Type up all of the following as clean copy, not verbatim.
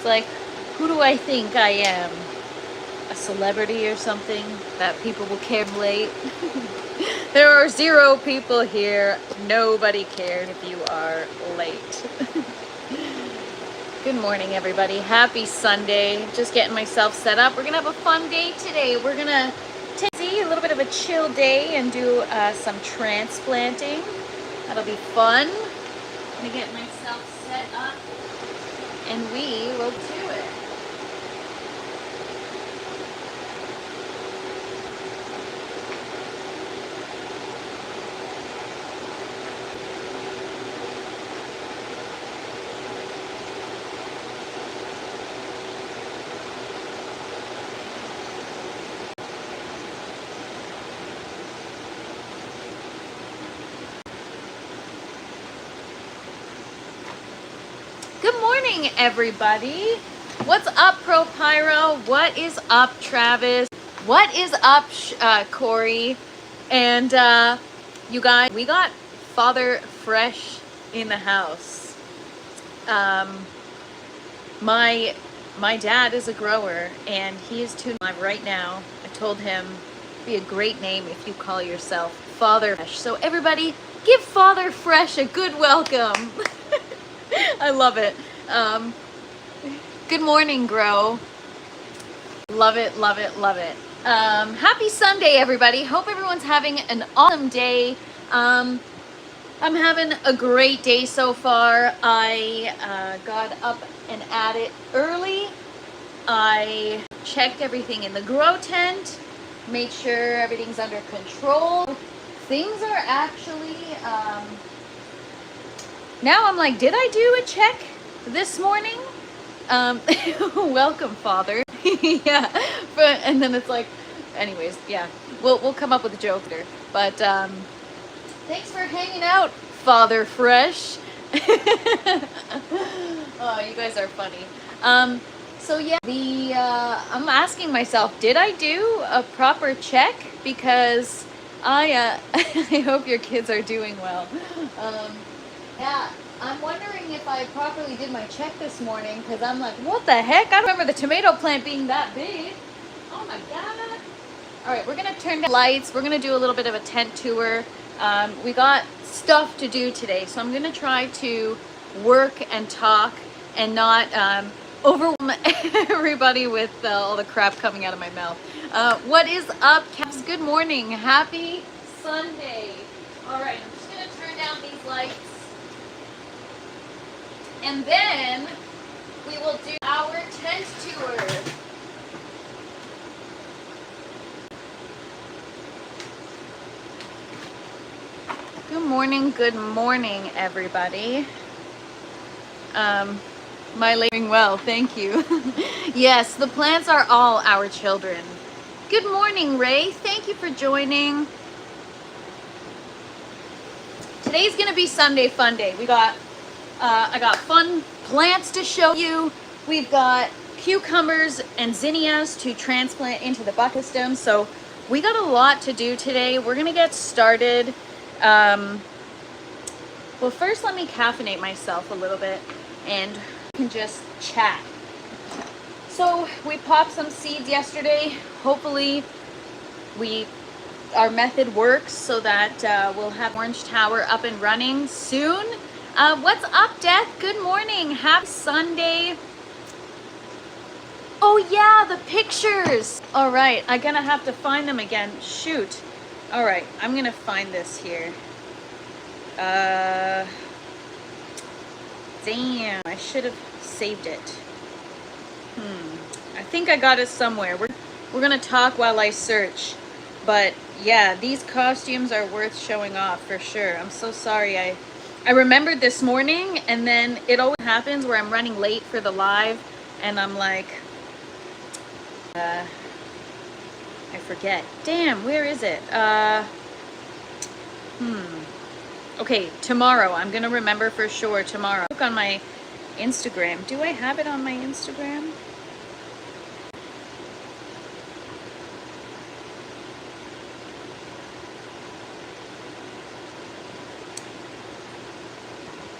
like, who do I think I am? A celebrity or something that people will care late? There are 0 people here. Nobody cares if you are late. Good morning, everybody. Happy Sunday. Just getting myself set up. We're gonna have a fun day today. We're gonna take a little bit of a chill day and do some transplanting. That'll be fun. I'm gonna get myself set up and we will do it. Good morning, everybody. What's up, Pro Pyro? What is up, Travis? What is up, Corey? And you guys, we got Father Fresh in the house. My dad is a grower, and he is tuning live right now. I told him it'd be a great name if you call yourself Father Fresh. So everybody, give Father Fresh a good welcome. I love it. Good morning, Grow. Love it, love it, love it. Happy Sunday, everybody. Hope everyone's having an awesome day. I'm having a great day so far. I got up and at it early. I checked everything in the grow tent, made sure everything's under control. Things are actually, now I'm like, did I do a check this morning? Welcome, Father. Yeah, but and then it's like, anyways, yeah, we'll come up with a joke there. But thanks for hanging out, Father Fresh. Oh, you guys are funny. So yeah, I'm asking myself, did I do a proper check? Because I I hope your kids are doing well. Yeah, I'm wondering if I properly did my check this morning, because I'm like, what the heck? I don't remember the tomato plant being that big. Oh my god. All right, we're gonna turn down lights. We're gonna do a little bit of a tent tour. We got stuff to do today, so I'm gonna try to work and talk and not overwhelm everybody with all the crap coming out of my mouth. What is up, Caps? Good morning. Happy Sunday. All right, I'm just gonna turn down these lights. And then we will do our tent tour. Good morning, everybody. My lady doing well, thank you. Yes, the plants are all our children. Good morning, Ray. Thank you for joining. Today's gonna be Sunday Fun Day. We got I got fun plants to show you. We've got cucumbers and zinnias to transplant into the bucket system. So we got a lot to do today. We're gonna get started. Well, first let me caffeinate myself a little bit and we can just chat. So we popped some seeds yesterday. Hopefully our method works so that we'll have Orange Tower up and running soon. What's up, Death? Good morning. Happy Sunday. Oh yeah, the pictures. All right, I'm gonna have to find them again. Shoot. All right, I'm gonna find this here. Damn, I should have saved it. I think I got it somewhere. We're gonna talk while I search. But yeah, these costumes are worth showing off for sure. I'm so sorry. I remembered this morning, and then it always happens where I'm running late for the live, and I'm like, I forget. Damn, where is it? Okay, tomorrow. I'm gonna remember for sure tomorrow. Look on my Instagram. Do I have it on my Instagram?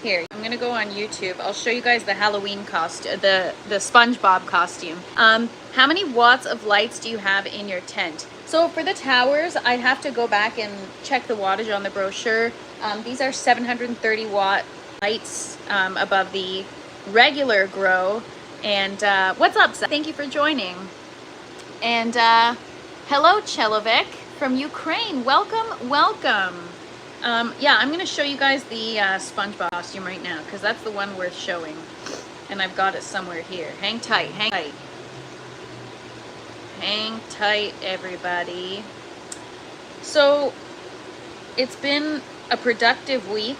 Here, I'm gonna go on YouTube. I'll show you guys the Halloween costume, the SpongeBob costume. How many watts of lights do you have in your tent? So for the towers, I have to go back and check the wattage on the brochure. These are 730 watt lights above the regular grow. And what's up, Seth? Thank you for joining. And hello, Chelovek from Ukraine. Welcome, welcome. Yeah, I'm going to show you guys the SpongeBob costume right now because that's the one worth showing. And I've got it somewhere here. Hang tight, hang tight. Hang tight, everybody. So, it's been a productive week.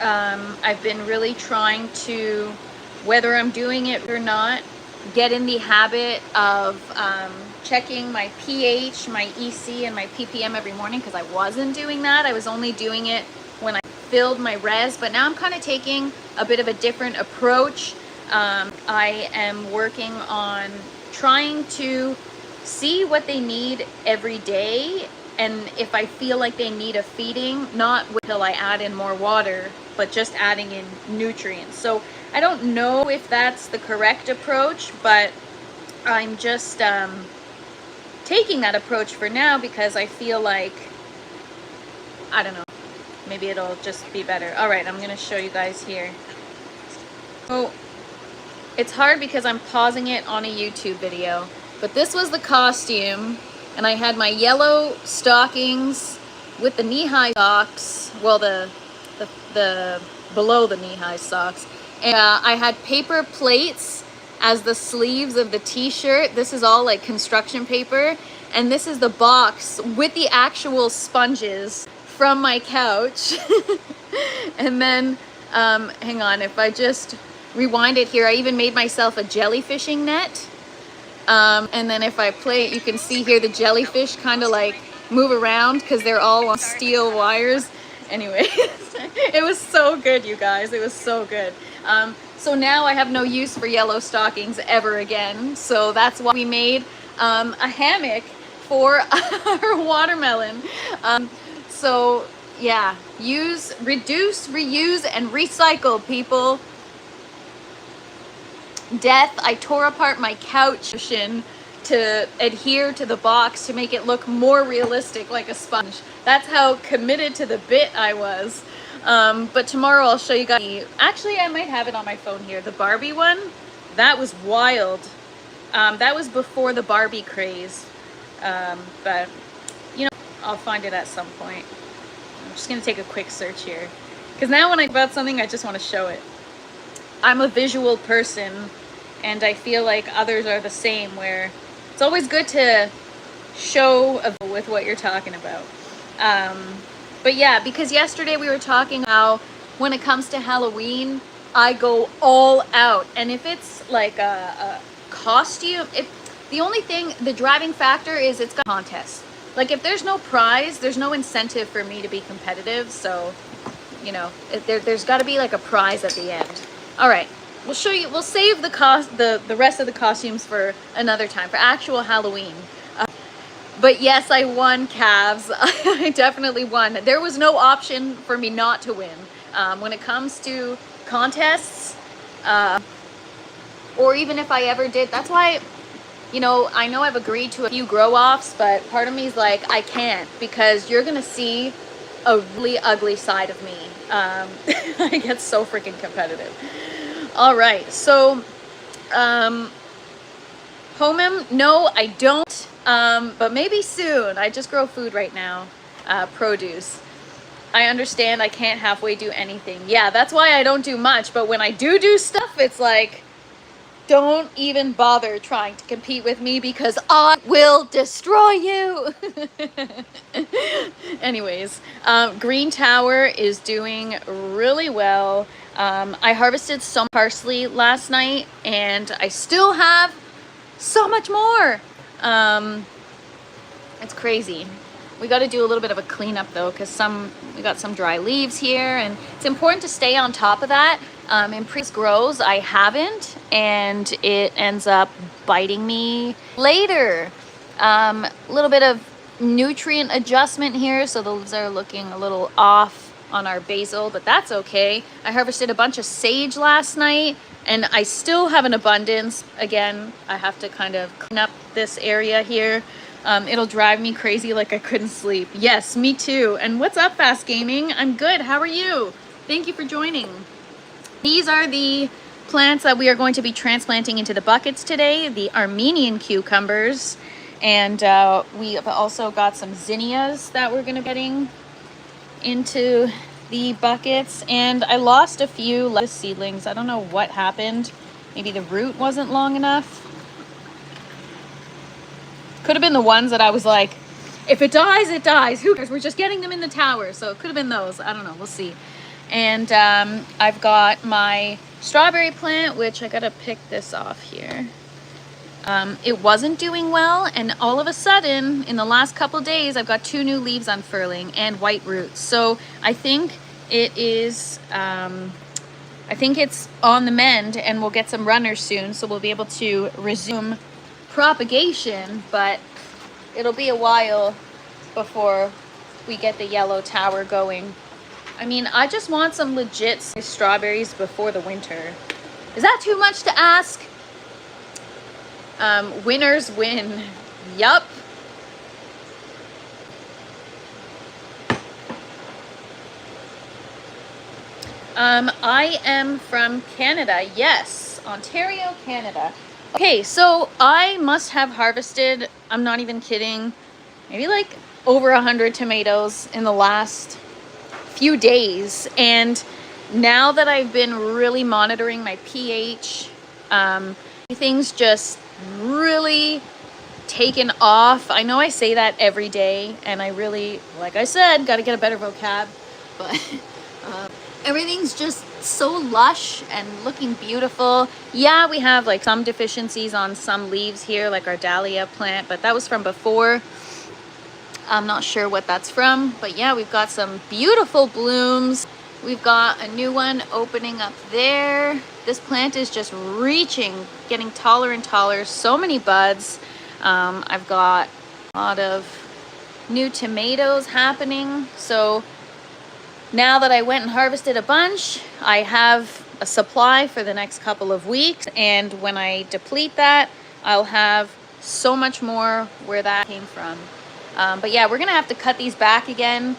I've been really trying to, whether I'm doing it or not, get in the habit of checking my pH, my EC, and my ppm every morning because I wasn't doing that. I was only doing it when I filled my res, but now I'm kind of taking a bit of a different approach. I am working on trying to see what they need every day, and if I feel like they need a feeding, not until I add in more water, but just adding in nutrients. So I don't know if that's the correct approach, but I'm just taking that approach for now because I feel like, I don't know, maybe it'll just be better. All right, I'm going to show you guys here. So it's hard because I'm pausing it on a YouTube video, but this was the costume, and I had my yellow stockings with the knee-high socks, well, the below the knee-high socks, and I had paper plates as the sleeves of the t-shirt. This is all like construction paper, and this is the box with the actual sponges from my couch. And then hang on, if I just rewind it here, I even made myself a jellyfishing net, and then if I play it, you can see here the jellyfish kind of like move around because they're all on steel wires. Anyway, it was so good, you guys. It was so good. So now I have no use for yellow stockings ever again. So that's why we made a hammock for our watermelon. So yeah, use, reduce, reuse, and recycle, people. Death, I tore apart my couch cushion to adhere to the box to make it look more realistic, like a sponge. That's how committed to the bit I was. But tomorrow I'll show you guys. Actually, I might have it on my phone here. The Barbie one, that was wild. That was before the Barbie craze. But, you know, I'll find it at some point. I'm just going to take a quick search here. Because now when I think about something, I just want to show it. I'm a visual person, and I feel like others are the same, where it's always good to show with what you're talking about. But yeah, because yesterday we were talking how when it comes to Halloween, I go all out. And if it's like a costume, the only thing, the driving factor is it's got a contest. Like if there's no prize, there's no incentive for me to be competitive. So, you know, there's got to be like a prize at the end. All right, we'll show you, we'll save the rest of the costumes for another time, for actual Halloween. But yes, I won, calves. I definitely won. There was no option for me not to win. When it comes to contests, or even if I ever did, that's why, you know I've agreed to a few grow-offs, but part of me is like, I can't, because you're gonna see a really ugly side of me. I get so freaking competitive. All right, so, Homem, no, I don't. But maybe soon. I just grow food right now, produce. I understand I can't halfway do anything. Yeah, that's why I don't do much. But when I do stuff, it's like, don't even bother trying to compete with me because I will destroy you. Anyways, Green Tower is doing really well. I harvested some parsley last night, and I still have so much more. It's crazy. We got to do a little bit of a cleanup though, because we got some dry leaves here, and it's important to stay on top of that. In previous grows, I haven't, and it ends up biting me later. A little bit of nutrient adjustment here, so the leaves are looking a little off. on our basil, but that's okay. I harvested a bunch of sage last night, and I still have an abundance. Again, I have to kind of clean up this area here. It'll drive me crazy like I couldn't sleep. Yes, me too. And what's up, Fast Gaming? I'm good. How are you? Thank you for joining. These are the plants that we are going to be transplanting into the buckets today, the Armenian cucumbers. And we have also got some zinnias that we're going to be getting into the buckets. And I lost a few seedlings. I don't know what happened. Maybe the root wasn't long enough. Could have been the ones that I was like, if it dies, it dies. Who cares? We're just getting them in the tower. So it could have been those. I don't know. We'll see. And I've got my strawberry plant, which I got to pick this off here. It wasn't doing well, and all of a sudden, in the last couple days, I've got 2 new leaves unfurling and white roots. So I think it is, I think it's on the mend, and we'll get some runners soon, so we'll be able to resume propagation, but it'll be a while before we get the yellow tower going. I mean, I just want some legit strawberries before the winter. Is that too much to ask? Winners win. Yup. I am from Canada. Yes, Ontario, Canada. Okay, so I must have harvested, I'm not even kidding, maybe like over 100 tomatoes in the last few days. And now that I've been really monitoring my pH, things just really taken off. I know I say that every day, and I really, like I said, got to get a better vocab, but everything's just so lush and looking beautiful. Yeah, we have like some deficiencies on some leaves here, like our dahlia plant, but that was from before. I'm not sure what that's from, but yeah, we've got some beautiful blooms. We've got a new one opening up there. This plant is just reaching, getting taller and taller. So many buds. I've got a lot of new tomatoes happening. So now that I went and harvested a bunch, I have a supply for the next couple of weeks. And when I deplete that, I'll have so much more where that came from. But yeah, we're gonna have to cut these back again.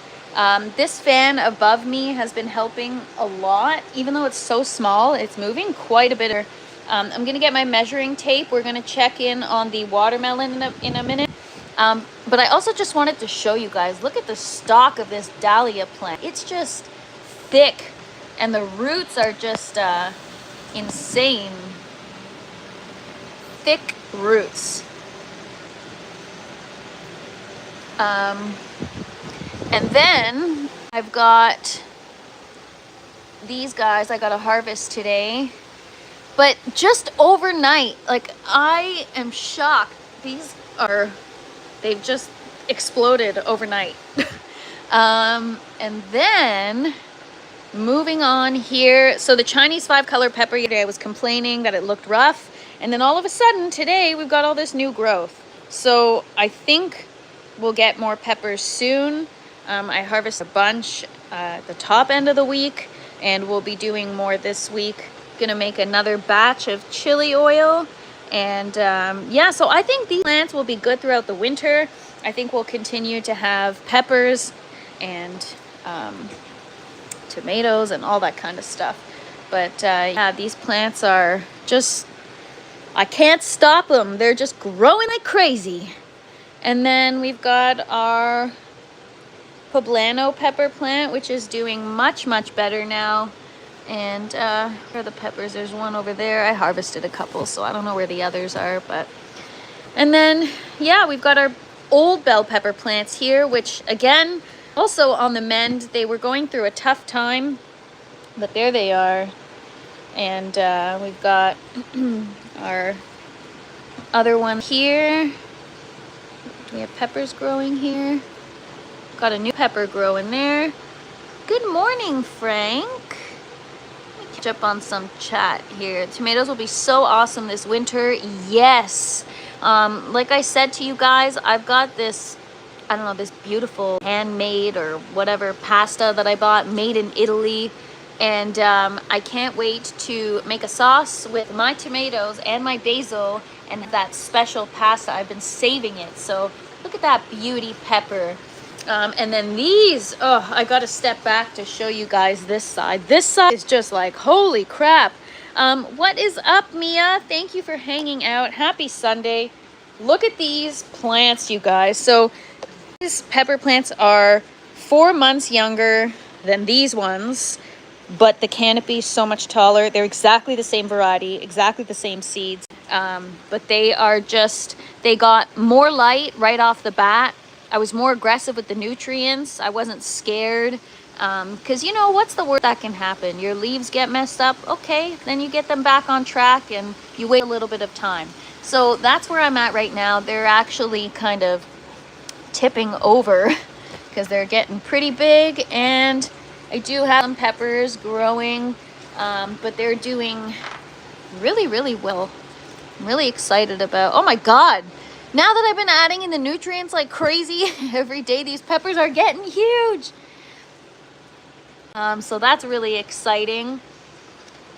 This fan above me has been helping a lot. Even though it's so small, it's moving quite a bit. I'm gonna get my measuring tape. We're gonna check in on the watermelon in a minute. But I also just wanted to show you guys, look at the stalk of this dahlia plant. It's just thick, and the roots are just insane. Thick roots. And then I've got these guys I got to harvest today. But just overnight, like, I am shocked. They've just exploded overnight. And then moving on here. So the Chinese 5-color pepper, yesterday I was complaining that it looked rough. And then all of a sudden today we've got all this new growth. So I think we'll get more peppers soon. I harvest a bunch at the top end of the week, and we'll be doing more this week. Gonna make another batch of chili oil. And yeah, so I think these plants will be good throughout the winter. I think we'll continue to have peppers and tomatoes and all that kind of stuff. But yeah, these plants are just, I can't stop them. They're just growing like crazy. And then we've got our poblano pepper plant, which is doing much, much better now. And where are the peppers? There's one over there. I harvested a couple, so I don't know where the others are. But and then, yeah, we've got our old bell pepper plants here, which, again, also on the mend. They were going through a tough time, but there they are. And we've got our other one here. We have peppers growing here. Got a new pepper growing there. Good morning, Frank. Let me catch up on some chat here. Tomatoes will be so awesome this winter. Yes. Like I said to you guys, I've got this I don't know, this beautiful handmade or whatever pasta that I bought, made in Italy. And I can't wait to make a sauce with my tomatoes and my basil and that special pasta. I've been saving it. So look at that beauty pepper. And then these, oh, I got to step back to show you guys this side. This side is just like, holy crap. What is up, Mia? Thank you for hanging out. Happy Sunday. Look at these plants, you guys. So these pepper plants are 4 months younger than these ones, but the canopy is so much taller. They're exactly the same variety, exactly the same seeds. But they are just, they got more light right off the bat. I was more aggressive with the nutrients. I wasn't scared. Because you know, what's the worst that can happen? Your leaves get messed up. Okay, then you get them back on track and you wait a little bit of time. So that's where I'm at right now. They're actually kind of tipping over because they're getting pretty big, and I do have some peppers growing, but they're doing really, really well. I'm really excited about, oh my God, now that I've been adding in the nutrients like crazy every day, these peppers are getting huge. So that's really exciting.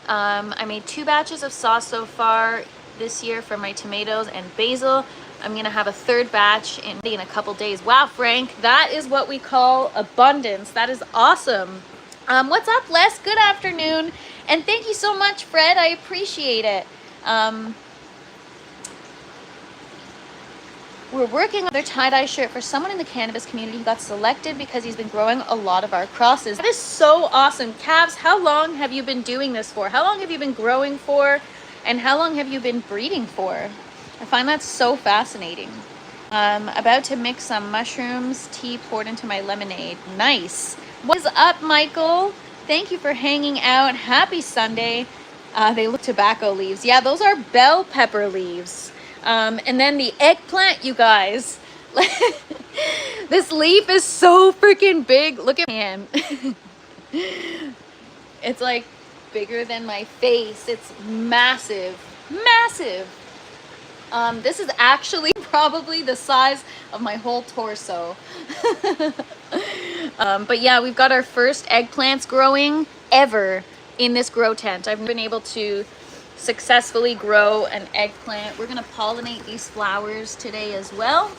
I made 2 batches of sauce so far this year for my tomatoes and basil. I'm gonna have a 3rd batch in a couple days. Wow, Frank, that is what we call abundance. That is awesome. What's up, Les? Good afternoon. And thank you so much, Fred. I appreciate it. We're working on their tie-dye shirt for someone in the cannabis community who got selected because he's been growing a lot of our crosses. That is so awesome. Cavs, how long have you been doing this for? How long have you been growing for? And how long have you been breeding for? I find that so fascinating. About to mix some mushrooms, tea poured into my lemonade. Nice. What is up, Michael? Thank you for hanging out. Happy Sunday. They look tobacco leaves. Yeah, those are bell pepper leaves. And then the eggplant, you guys. This leaf is so freaking big. Look at my hand. It's like bigger than my face. It's massive. Massive. This is actually probably the size of my whole torso. But yeah, we've got our first eggplants growing ever in this grow tent. I've been able to successfully grow an eggplant. We're gonna pollinate these flowers today as well.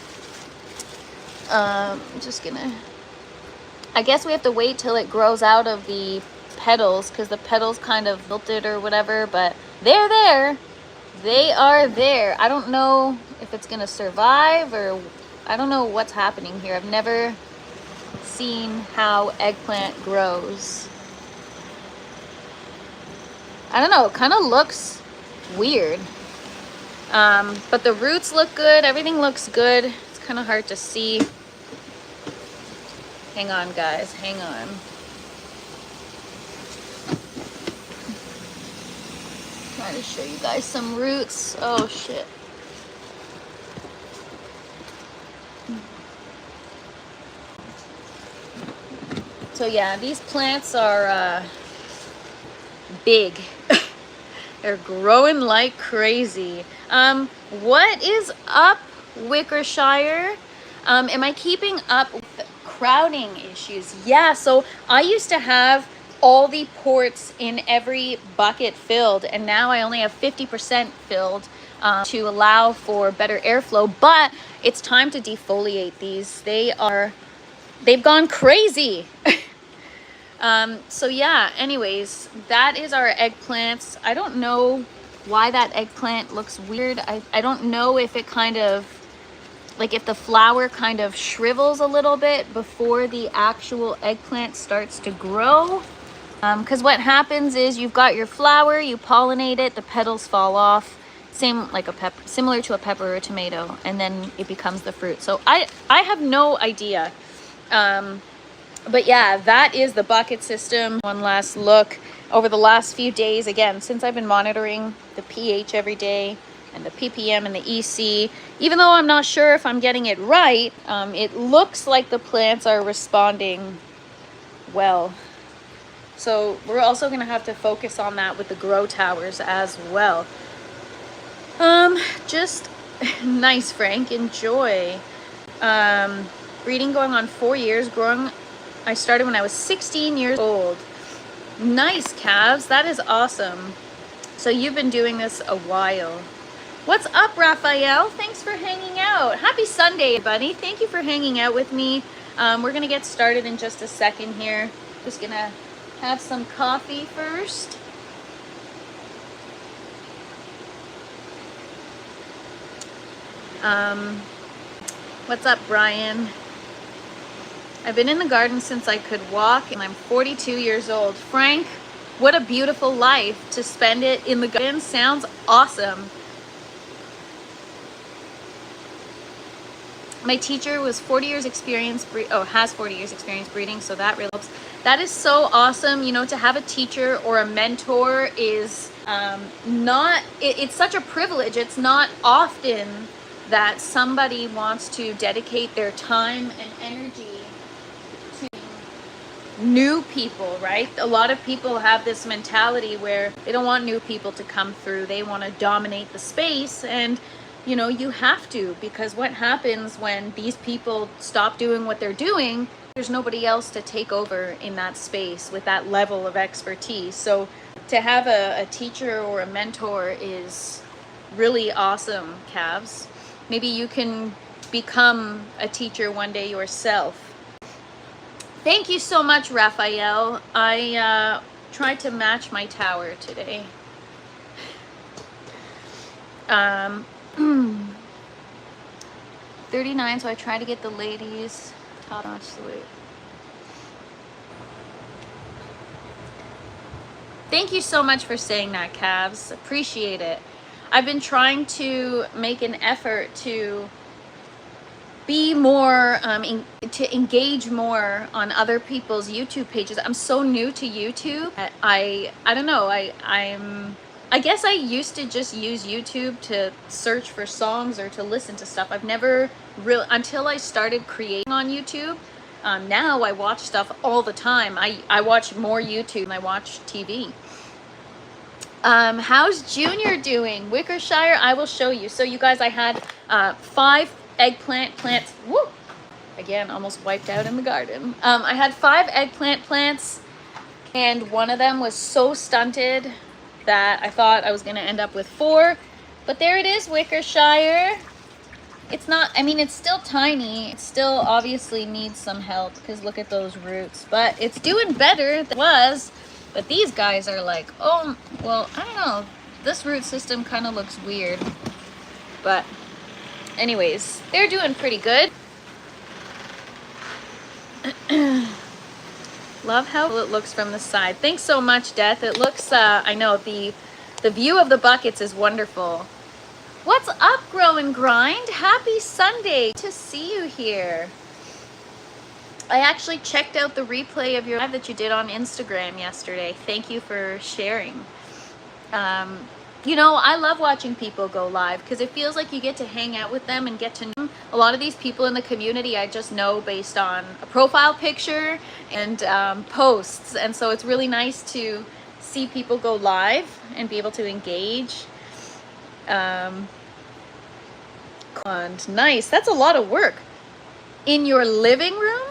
Just gonna, I guess we have to wait till it grows out of the petals because the petals kind of wilted or whatever, but they're there. They are there. I don't know if it's gonna survive, or I don't know what's happening here. I've never seen how eggplant grows. I don't know, it kind of looks weird. But the roots look good, everything looks good. It's kind of hard to see. Hang on, guys, hang on. Trying to show you guys some roots. Oh shit. So yeah, these plants are big. They're growing like crazy. What is up, Wickershire? Am I keeping up with crowding issues? Yeah, so I used to have all the ports in every bucket filled, and now I only have 50% filled to allow for better airflow, but it's time to defoliate these. They've gone crazy. So yeah, anyways, that is our eggplants. I don't know why that eggplant looks weird. I don't know if it kind of, like if the flower kind of shrivels a little bit before the actual eggplant starts to grow. Because what happens is you've got your flower, you pollinate it, the petals fall off, same like a pepper, similar to a pepper or a tomato, and then it becomes the fruit. So I have no idea. But yeah, that is the bucket system. One last look over the last few days, again, since I've been monitoring the pH every day and the ppm and the EC, even though I'm not sure if I'm getting it right, it looks like the plants are responding well. So we're also going to have to focus on that with the grow towers as well. Just nice, Frank, enjoy. Breeding going on 4 years. Growing, I started when I was 16 years old. Nice, calves. That is awesome. So you've been doing this a while. What's up, Raphael? Thanks for hanging out. Happy Sunday, buddy. Thank you for hanging out with me. We're gonna get started in just a second here. Just gonna have some coffee first. What's up, Brian? I've been in the garden since I could walk, and I'm 42 years old. Frank, what a beautiful life to spend it in the garden. Sounds awesome. My teacher was 40 years experience, has 40 years experience breeding, so that really helps. That is so awesome. You know, to have a teacher or a mentor is it's such a privilege. It's not often that somebody wants to dedicate their time and energy to new people, right? A lot of people have this mentality where they don't want new people to come through. They want to dominate the space, and you know, you have to, because what happens when these people stop doing what they're doing, there's nobody else to take over in that space with that level of expertise. So to have a teacher or a mentor is really awesome, calves. Maybe you can become a teacher one day yourself. Thank you so much, Raphael. I tried to match my tower today. 39, so I try to get the ladies top-notch salute. Thank you so much for saying that, calves. Appreciate it. I've been trying to make an effort to be more, to engage more on other people's YouTube pages. I'm so new to YouTube. I don't know, I guess I used to just use YouTube to search for songs or to listen to stuff. I've never really, until I started creating on YouTube. Now I watch stuff all the time. I watch more YouTube than I watch TV. How's Junior doing? Wickershire, I will show you. So you guys, I had 5 eggplant plants. Woo! Again, almost wiped out in the garden. I had 5 eggplant plants, and one of them was so stunted that I thought I was going to end up with 4. But there it is, Wickershire. It's not, I mean, it's still tiny. It still obviously needs some help, because look at those roots. But it's doing better than it was. But these guys are like, oh, well, I don't know. This root system kind of looks weird. But anyways, they're doing pretty good. Love how it looks from the side. Thanks so much, Death. It looks, I know, the view of the buckets is wonderful. What's up, Grow and Grind? Happy Sunday to see you here. I actually checked out the replay of your live that you did on Instagram yesterday. Thank you for sharing. You know, I love watching people go live because it feels like you get to hang out with them and get to know them. A lot of these people in the community I just know based on a profile picture and posts, and so it's really nice to see people go live and be able to engage. And nice, that's a lot of work. In your living room?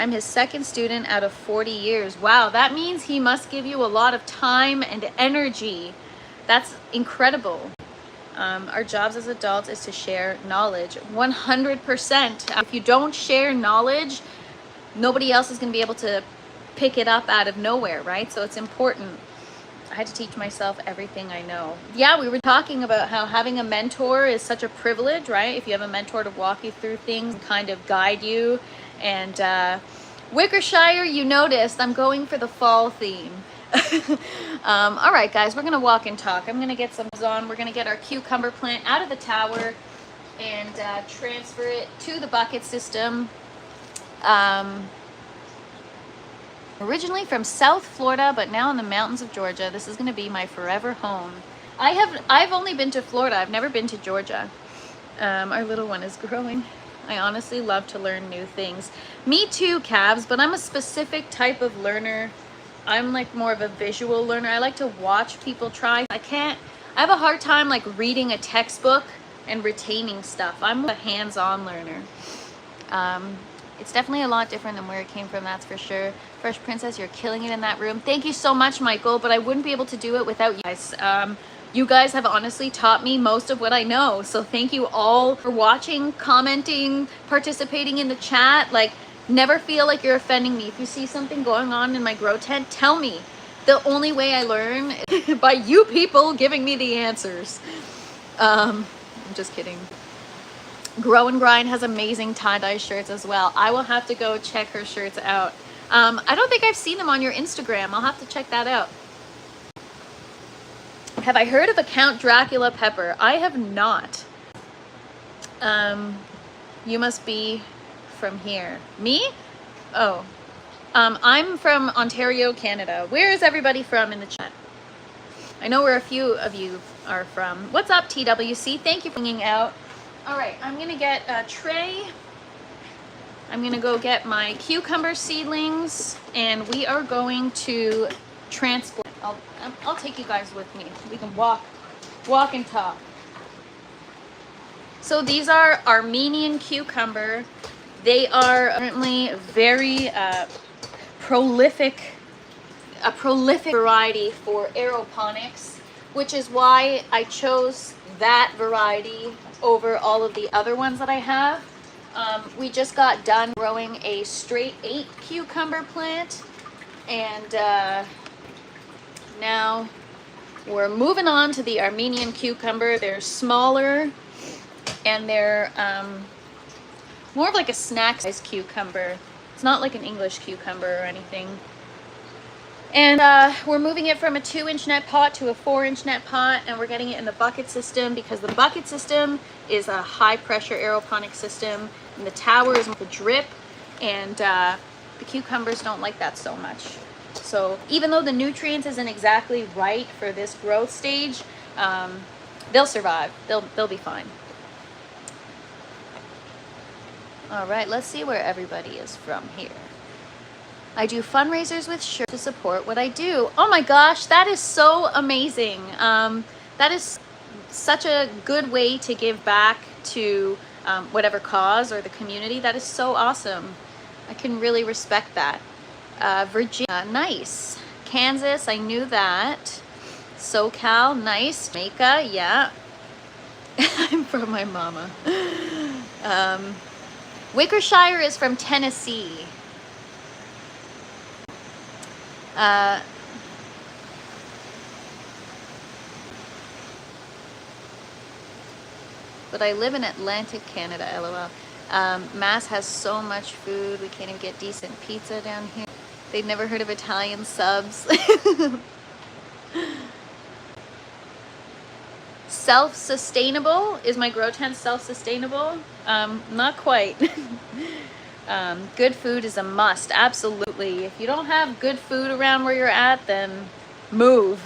I'm his 2nd student out of 40 years. Wow, that means he must give you a lot of time and energy. That's incredible. Our jobs as adults is to share knowledge. 100%. If you don't share knowledge, nobody else is going to be able to pick it up out of nowhere, right? So it's important. I had to teach myself everything I know. Yeah, we were talking about how having a mentor is such a privilege, right? If you have a mentor to walk you through things, kind of guide you. And Wickershire, you noticed I'm going for the fall theme. All right, guys, we're gonna walk and talk. I'm gonna get some on. We're gonna get our cucumber plant out of the tower and transfer it to the bucket system. Originally from South Florida, but now in the mountains of Georgia. This is gonna be my forever home. I've only been to Florida. I've never been to Georgia. Our little one is growing. I honestly love to learn new things. Me too, calves, but I'm a specific type of learner. I'm like more of a visual learner. I like to watch people try. I have a hard time like reading a textbook and retaining stuff. I'm a hands-on learner. It's definitely a lot different than where it came from, that's for sure. Fresh Princess, you're killing it in that room. Thank you so much, Michael, but I wouldn't be able to do it without you guys. You guys have honestly taught me most of what I know, so thank you all for watching, commenting, participating in the chat. Like, never feel like you're offending me. If you see something going on in my grow tent, tell me. The only way I learn is by you people giving me the answers. I'm just kidding. Grow and Grind has amazing tie-dye shirts as well. I will have to go check her shirts out. I don't think I've seen them on your Instagram. I'll have to check that out. Have I heard of a Count Dracula pepper? I have not. You must be from here. Me? Oh. I'm from Ontario, Canada. Where is everybody from in the chat? I know where a few of you are from. What's up, TWC? Thank you for hanging out. All right, I'm gonna get a tray. I'm gonna go get my cucumber seedlings, and we are going to transplant. I'll take you guys with me. We can walk and talk. So these are Armenian cucumber. They are currently very prolific variety for aeroponics, which is why I chose that variety over all of the other ones that I have. We just got done growing a straight 8 cucumber plant, and now we're moving on to the Armenian cucumber. They're smaller, and they're more of like a snack size cucumber. It's not like an English cucumber or anything. And we're moving it from a 2-inch net pot to a 4-inch net pot, and we're getting it in the bucket system because the bucket system is a high pressure aeroponic system, and the tower is with a drip, and the cucumbers don't like that so much. So even though the nutrients isn't exactly right for this growth stage, they'll survive. They'll be fine. All right, let's see where everybody is from here. I do fundraisers with shirts to support what I do. Oh my gosh, that is so amazing. That is such a good way to give back to whatever cause or the community. That is so awesome. I can really respect that. Virginia, nice. Kansas, I knew that. SoCal, nice. Jamaica, yeah. I'm from my mama. Wickershire is from Tennessee. But I live in Atlantic Canada, LOL. Mass has so much food, we can't even get decent pizza down here. They've never heard of Italian subs. Self-sustainable? Is my grow tent self-sustainable? Not quite. Good food is a must, absolutely. If you don't have good food around where you're at, then move.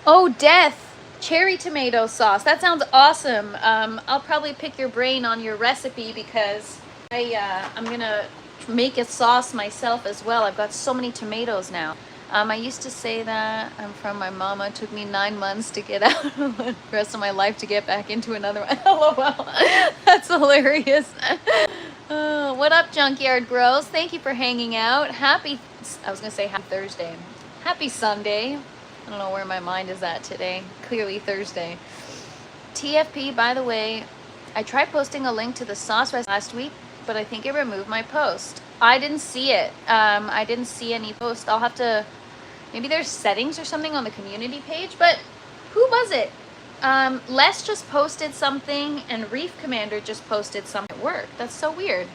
Oh, Death! Cherry tomato sauce. That sounds awesome. I'll probably pick your brain on your recipe because I'm gonna make a sauce myself as well. I've got so many tomatoes now. I used to say that I'm from my mama. It took me 9 months to get out the rest of my life to get back into another one. LOL. That's hilarious. Oh, what up, Junkyard Bros? Thank you for hanging out. I was going to say happy Thursday. Happy Sunday. I don't know where my mind is at today. Clearly Thursday. TFP, by the way, I tried posting a link to the sauce recipe last week, but I think it removed my post. I didn't see it. I didn't see any post. I'll have to... Maybe there's settings or something on the community page, but who was it? Les just posted something, and Reef Commander just posted something at work. That's so weird.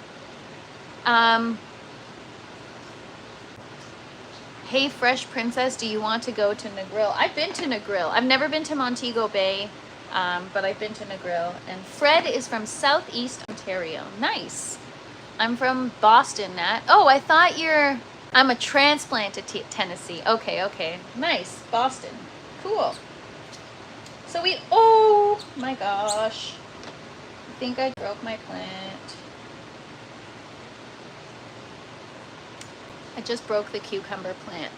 Hey, Fresh Princess, do you want to go to Negril? I've been to Negril. I've never been to Montego Bay, but I've been to Negril. And Fred is from Southeast Ontario. Nice. I'm from Boston, Nat. Oh, I thought I'm a transplant to Tennessee. Okay. Nice. Boston. Cool. So oh my gosh. I think I broke my plant. I just broke the cucumber plant.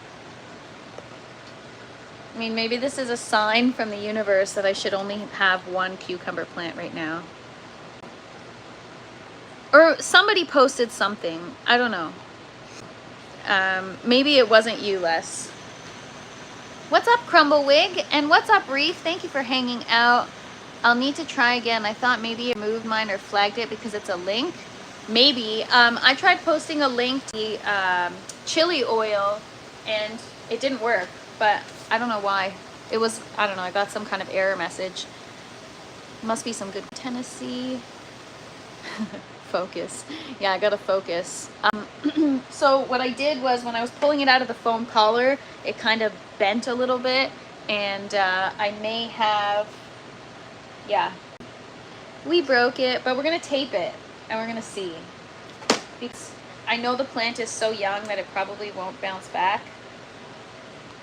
I mean, maybe this is a sign from the universe that I should only have one cucumber plant right now. Or somebody posted something. I don't know. Maybe it wasn't you, Les. What's up, Crumblewig? And what's up, Reef? Thank you for hanging out. I'll need to try again. I thought maybe it moved mine or flagged it because it's a link. Maybe. I tried posting a link to the chili oil and it didn't work, but I don't know why. It was, I don't know, I got some kind of error message. Must be some good Tennessee. Focus. Yeah, I gotta focus. So what I did was when I was pulling it out of the foam collar, it kind of bent a little bit, and I may have, yeah, we broke it, but we're gonna tape it and we're gonna see, because I know the plant is so young that it probably won't bounce back,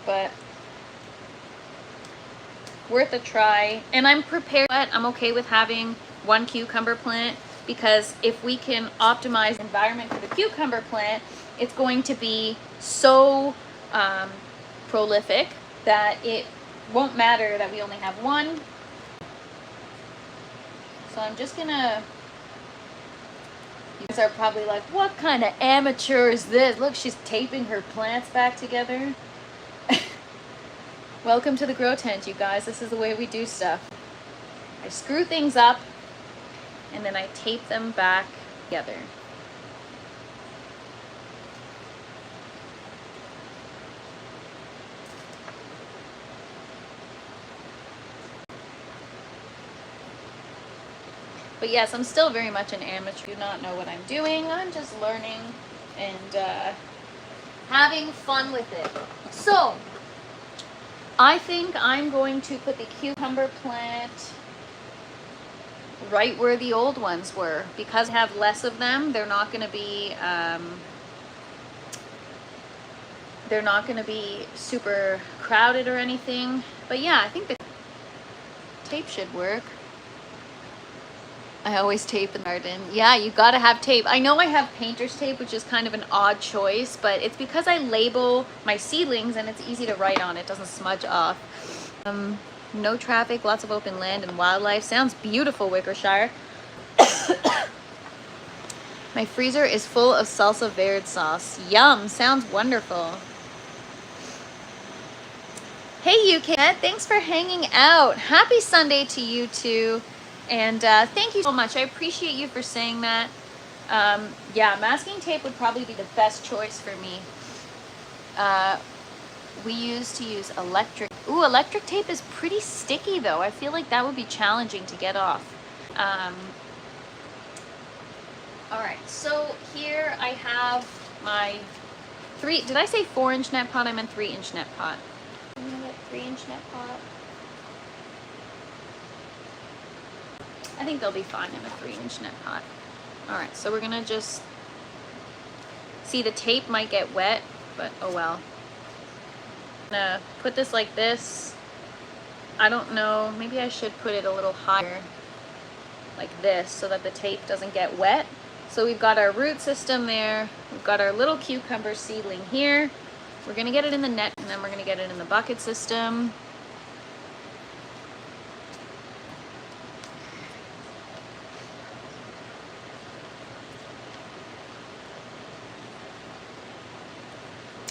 but worth a try. And I'm prepared, but I'm okay with having one cucumber plant, because if we can optimize the environment for the cucumber plant, it's going to be so prolific that it won't matter that we only have one. So I'm just gonna, you guys are probably like, what kind of amateur is this? Look, she's taping her plants back together. Welcome to the grow tent, you guys. This is the way we do stuff. I screw things up and then I tape them back together. But yes, I'm still very much an amateur. I do not know what I'm doing. I'm just learning and having fun with it. So I think I'm going to put the cucumber plant right where the old ones were, because I have less of them. They're not going to be super crowded or anything. But yeah, I think the tape should work. I always tape in the garden. Yeah, you gotta have tape. I know I have painter's tape, which is kind of an odd choice, but it's because I label my seedlings and it's easy to write on. It doesn't smudge off. No traffic, lots of open land and wildlife. Sounds beautiful, Wickershire. My freezer is full of salsa verde sauce. Yum, sounds wonderful. Hey UK, thanks for hanging out. Happy Sunday to you too. And thank you so much. I appreciate you for saying that. Yeah, masking tape would probably be the best choice for me. We used to use electric. Ooh, electric tape is pretty sticky though. I feel like that would be challenging to get off. All right, so here I have my did I say 4-inch net pot? I meant 3-inch net pot. I'm gonna get 3-inch net pot. I think they'll be fine in a 3-inch net pot. All right, so we're gonna just see, the tape might get wet, but oh well. I'm gonna put this like this. I don't know, maybe I should put it a little higher like this so that the tape doesn't get wet. So we've got our root system there. We've got our little cucumber seedling here. We're gonna get it in the net and then we're gonna get it in the bucket system.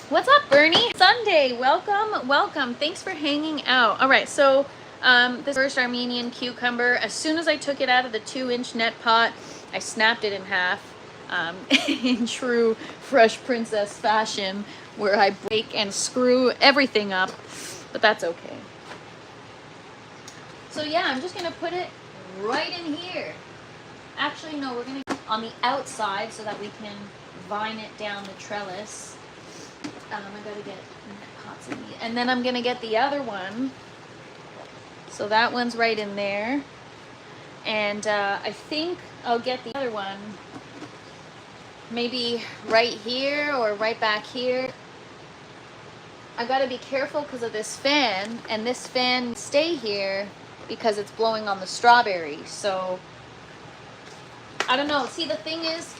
What's up, Bernie? Sunday, welcome, welcome. Thanks for hanging out. All right, so this first Armenian cucumber, as soon as I took it out of the 2-inch net pot, I snapped it in half in true Fresh Princess fashion, where I break and screw everything up, but that's okay. So yeah, I'm just gonna put it right in here. Actually, no, we're gonna on the outside so that we can vine it down the trellis. I gotta get pots in the, and then I'm gonna get the other one. So that one's right in there. And I think I'll get the other one maybe right here or right back here. I gotta be careful because of this fan, and this fan stay here because it's blowing on the strawberry. So I don't know. See, the thing is,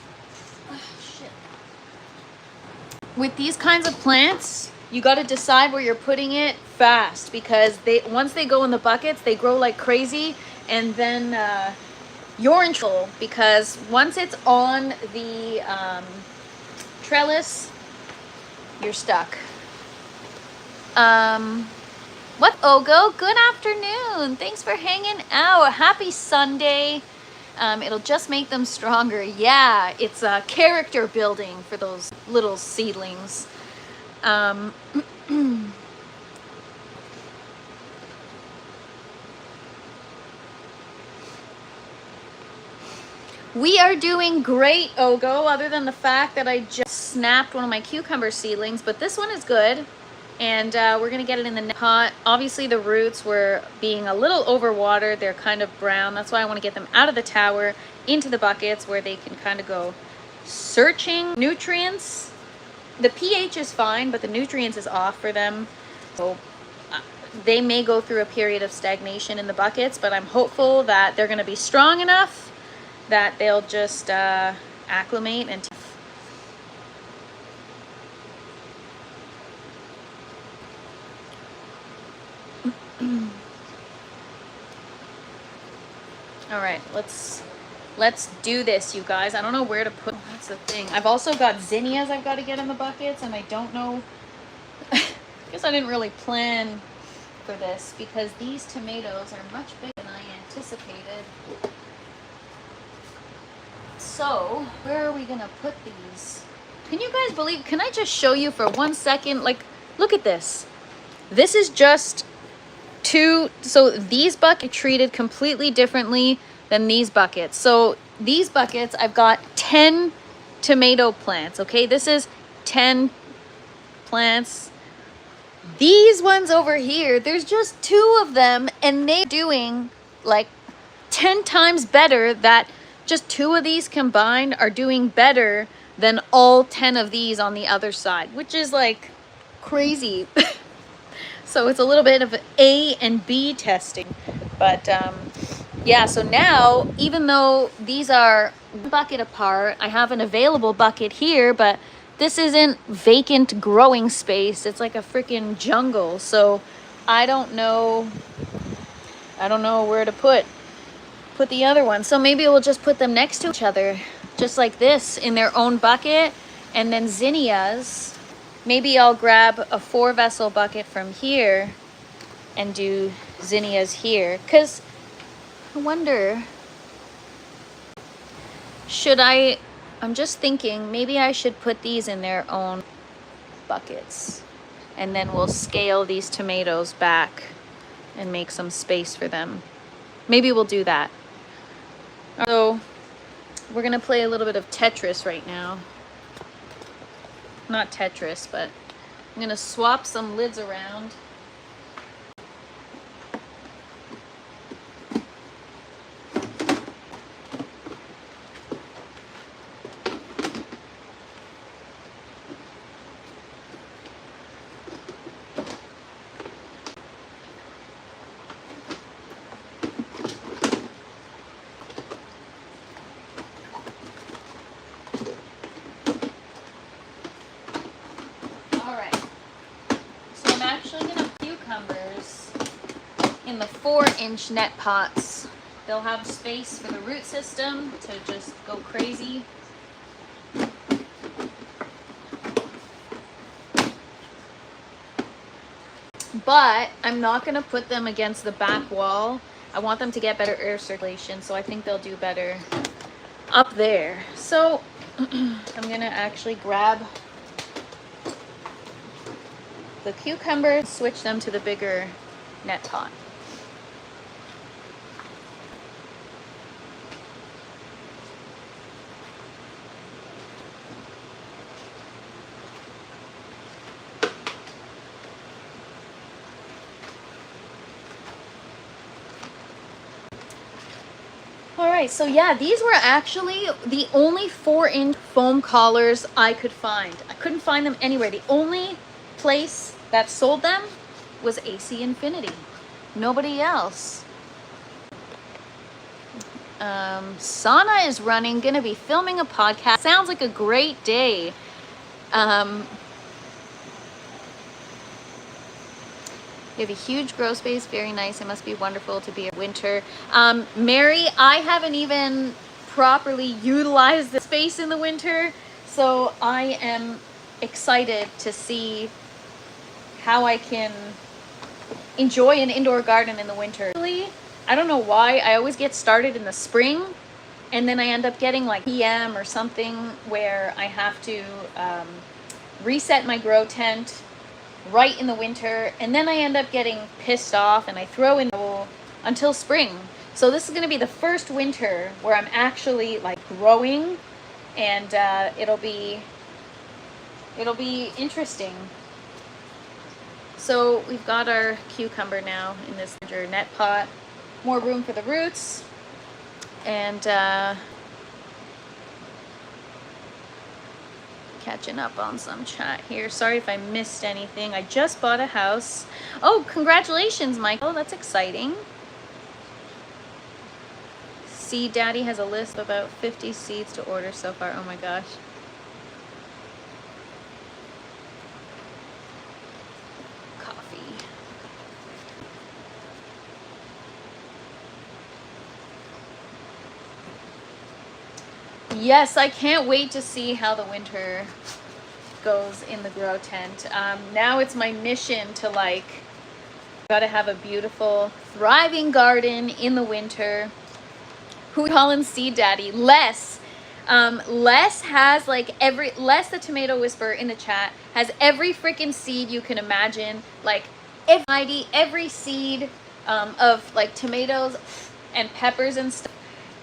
with these kinds of plants, you got to decide where you're putting it fast, because once they go in the buckets, they grow like crazy, and then you're in trouble, because once it's on the trellis, you're stuck. What, Ogo? Good afternoon. Thanks for hanging out. Happy Sunday. It'll just make them stronger. Yeah, it's character building for those little seedlings. We are doing great, Ogo, other than the fact that I just snapped one of my cucumber seedlings, but this one is good. And we're gonna get it in the pot. Obviously the roots were being a little overwatered. They're kind of brown. That's why I want to get them out of the tower into the buckets where they can kind of go searching nutrients. The pH is fine, but the nutrients is off for them. So they may go through a period of stagnation in the buckets, but I'm hopeful that they're gonna be strong enough that they'll just acclimate and all right, let's do this, you guys. I don't know where to put. That's the thing. I've also got zinnias I've got to get in the buckets, and I don't know. I guess I didn't really plan for this, because these tomatoes are much bigger than I anticipated. So where are we gonna put these? Can you guys believe? Can I just show you for 1 second? Like, look at this. This is just two. So these buckets treated completely differently than these buckets. So these buckets, I've got 10 tomato plants. Okay, this is 10 plants. These ones over here, there's just 2 of them, and they're doing like 10 times better. That just 2 of these combined are doing better than all 10 of these on the other side, which is like crazy. So it's a little bit of A and B testing. But yeah, so now, even though these are a bucket apart, I have an available bucket here, but this isn't vacant growing space. It's like a freaking jungle. So I don't know where to put the other one. So maybe we'll just put them next to each other, just like this, in their own bucket. And then zinnias, maybe I'll grab a 4-vessel bucket from here and do zinnias here. Because I wonder, I'm just thinking maybe I should put these in their own buckets, and then we'll scale these tomatoes back and make some space for them. Maybe we'll do that. So we're gonna play a little bit of Tetris right now. Not Tetris, but I'm gonna swap some lids around. In the 4-inch net pots. They'll have space for the root system to just go crazy. But I'm not going to put them against the back wall. I want them to get better air circulation, so I think they'll do better up there. So I'm going to actually grab the cucumbers, switch them to the bigger net pot. Alright, so yeah, these were actually the only 4-inch foam collars I could find. I couldn't find them anywhere. The only place that sold them was AC Infinity. Nobody else. Sana is running, gonna be filming a podcast. Sounds like a great day. You have a huge grow space, very nice. It must be wonderful to be in winter. Mary, I haven't even properly utilized the space in the winter, so I am excited to see how I can enjoy an indoor garden in the winter. I don't know why, I always get started in the spring, and then I end up getting like PM or something where I have to reset my grow tent right in the winter, and then I end up getting pissed off and I throw in until spring. So this is going to be the first winter where I'm actually like growing, and it'll be interesting. So we've got our cucumber now in this larger net pot, more room for the roots, and catching up on some chat here. Sorry if I missed anything. I just bought a house. Oh, congratulations, Michael. That's exciting. Seed Daddy has a list of about 50 seeds to order so far. Oh my gosh. Coffee. Yes, I can't wait to see how the winter goes in the grow tent. Now it's my mission to like, gotta have a beautiful, thriving garden in the winter. Who calling Seed Daddy? Les. Les has like Les the Tomato Whisperer in the chat has every freaking seed you can imagine. Like every seed of like tomatoes and peppers and stuff.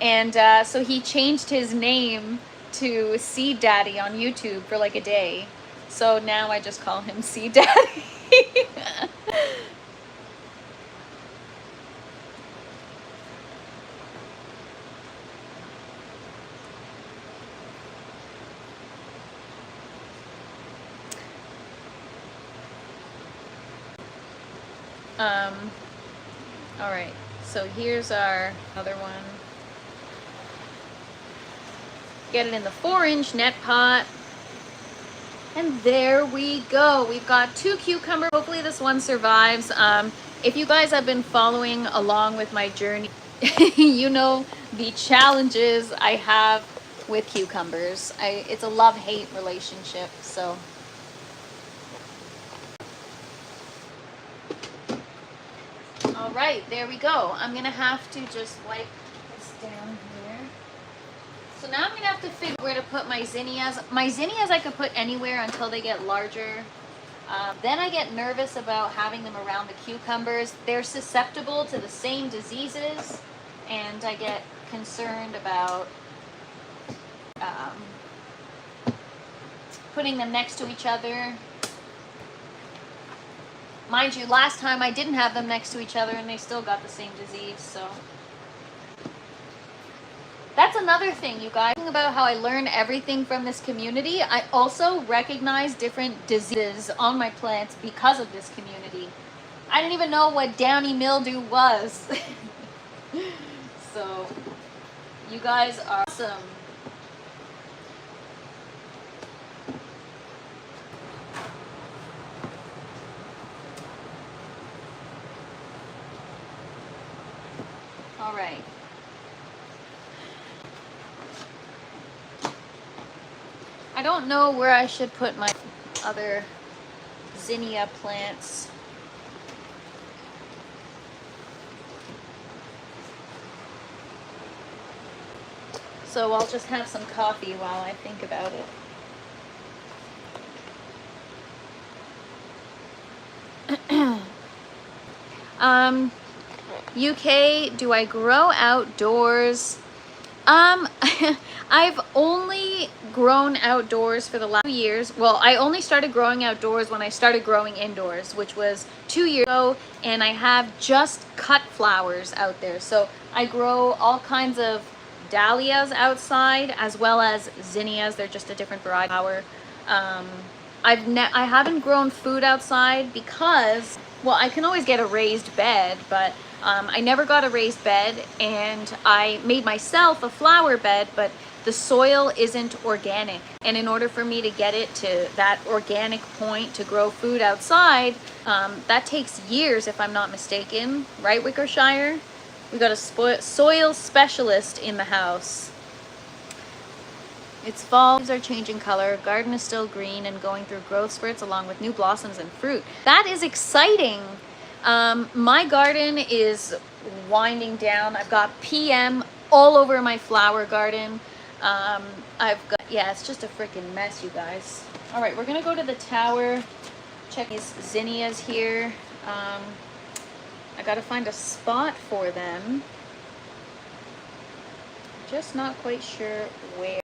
And so he changed his name to Seed Daddy on YouTube for like a day. So now I just call him Seed Daddy. All right, so here's our other one. Get it in the 4-inch net pot. And there we go. We've got 2 cucumbers. Hopefully this one survives. If you guys have been following along with my journey, you know the challenges I have with cucumbers. It's a love-hate relationship, so. All right, there we go. I'm gonna have to just wipe this down here. So now I'm gonna have to figure out where to put my zinnias. My zinnias I could put anywhere until they get larger. Then I get nervous about having them around the cucumbers. They're susceptible to the same diseases, and I get concerned about putting them next to each other. Mind you, last time I didn't have them next to each other and they still got the same disease, so. That's another thing, you guys. About how I learn everything from this community, I also recognize different diseases on my plants because of this community. I didn't even know what downy mildew was. So, you guys are awesome. All right. I don't know where I should put my other zinnia plants. So I'll just have some coffee while I think about it. UK, do I grow outdoors? I've only grown outdoors for the last 2 years. Well, I only started growing outdoors when I started growing indoors, which was 2 years ago, and I have just cut flowers out there. So I grow all kinds of dahlias outside as well as zinnias. They're just a different variety of flower. I haven't grown food outside because, well, I can always get a raised bed, but I never got a raised bed, and I made myself a flower bed, but the soil isn't organic. And in order for me to get it to that organic point to grow food outside, that takes years if I'm not mistaken. Right, Wickershire? We got a soil specialist in the house. It's fall, leaves are changing color, garden is still green and going through growth spurts along with new blossoms and fruit. That is exciting. My garden is winding down. I've got PM all over my flower garden. I've got, yeah, it's just a freaking mess, you guys. All right, we're gonna go to the tower, check these zinnias here. I gotta find a spot for them. Just not quite sure where.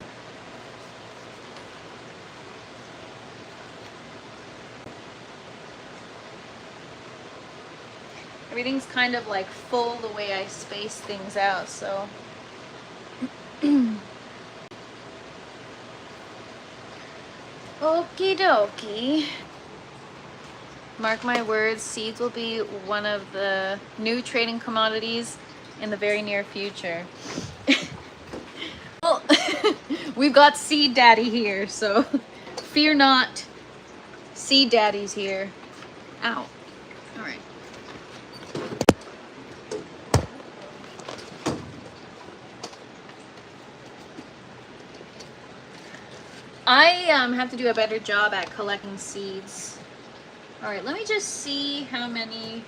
Everything's kind of like full the way I space things out, so. Okie dokie. Mark my words, seeds will be one of the new trading commodities in the very near future. Well, we've got Seed Daddy here, so fear not. Seed Daddy's here. Ow. All right. I have to do a better job at collecting seeds. All right, let me just see how many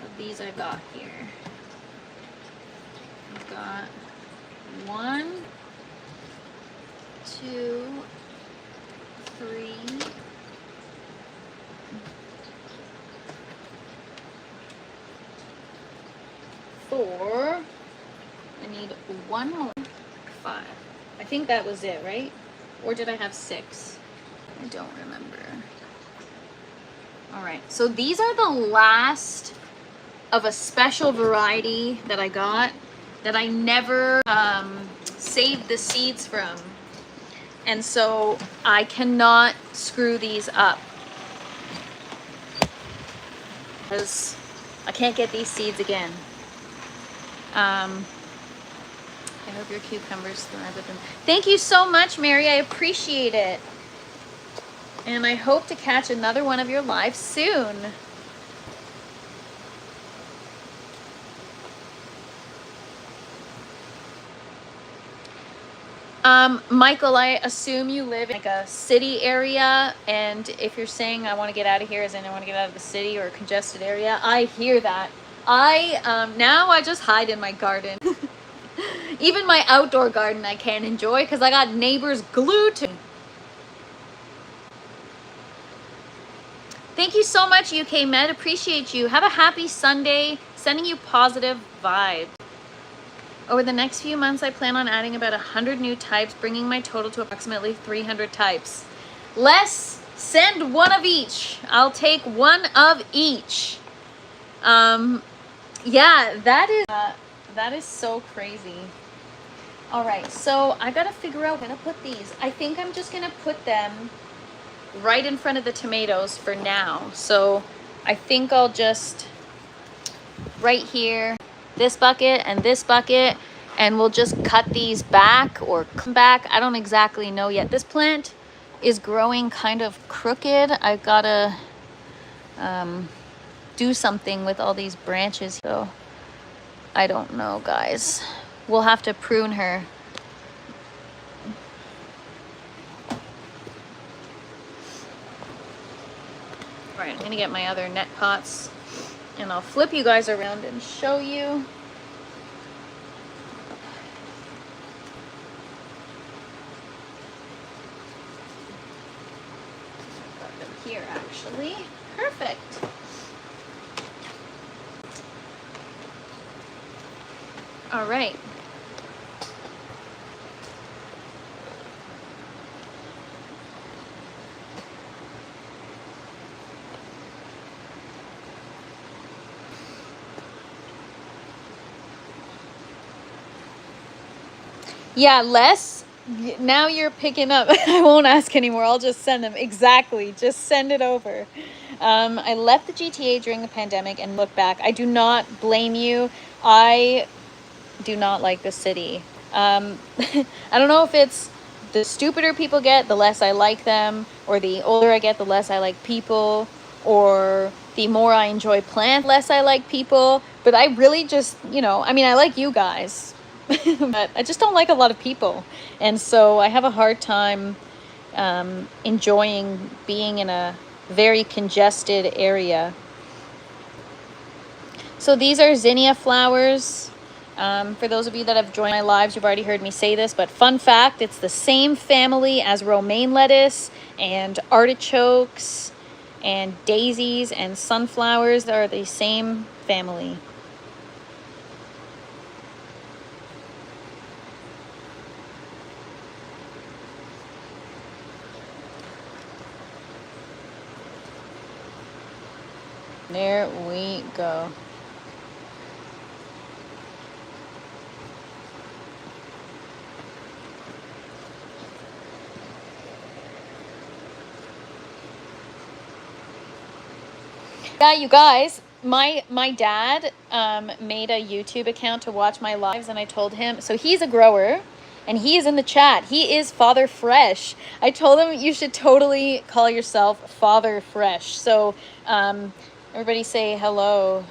of these I got here. I've got 1, 2, 3, 4. I need 1 more. 5. I think that was it, right? Or did I have 6? I don't remember. All right, so these are the last of a special variety that I got that I never saved the seeds from. And so I cannot screw these up because I can't get these seeds again. I hope your cucumbers thrive with them. Thank you so much, Mary. I appreciate it. And I hope to catch another one of your lives soon. Michael, I assume you live in like a city area, and if you're saying I want to get out of here, as in I want to get out of the city or a congested area, I hear that. Now I just hide in my garden. Even my outdoor garden I can't enjoy because I got neighbors glued to me. Thank you so much, UK Med. Appreciate you. Have a happy Sunday. Sending you positive vibes. Over the next few months, I plan on adding about 100 new types, bringing my total to approximately 300 types. Les, send 1 of each. I'll take 1 of each. Yeah, that is so crazy. All right, so I gotta figure out where to put these. I think I'm just gonna put them right in front of the tomatoes for now. So I think I'll just right here, this bucket and this bucket, and we'll just cut these back or come back. I don't exactly know yet. This plant is growing kind of crooked. I've gotta do something with all these branches, so I don't know, guys. We'll have to prune her. All right, I'm gonna get my other net pots and I'll flip you guys around and show you. Got them here actually. Perfect. All right. Yeah, Les, now you're picking up. I won't ask anymore. I'll just send them. Exactly. Just send it over. I left the GTA during the pandemic and look back. I do not blame you. I do not like the city. I don't know if it's the stupider people get, the less I like them, or the older I get, the less I like people, or the more I enjoy plants, the less I like people. But I really just, I mean, I like you guys, but I just don't like a lot of people. And so I have a hard time enjoying being in a very congested area. So these are zinnia flowers. For those of you that have joined my lives, you've already heard me say this, but fun fact, it's the same family as romaine lettuce and artichokes and daisies and sunflowers. They are the same family. There we go. Yeah, you guys, my dad made a YouTube account to watch my lives, and I told him, so he's a grower and he is in the chat. He is Father Fresh. I told him you should totally call yourself Father Fresh. So everybody say hello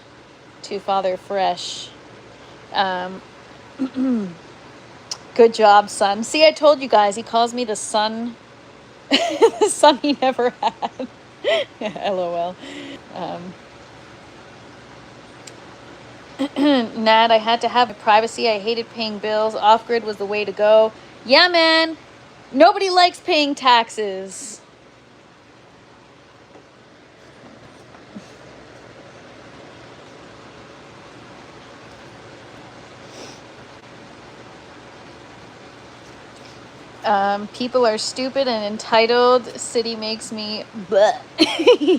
to Father Fresh. Good job, son. See, I told you guys, he calls me the son, the son he never had. LOL. Nat, I had to have privacy. I hated paying bills. Off-grid was the way to go. Yeah, man. Nobody likes paying taxes. People are stupid and entitled. City makes me bleh.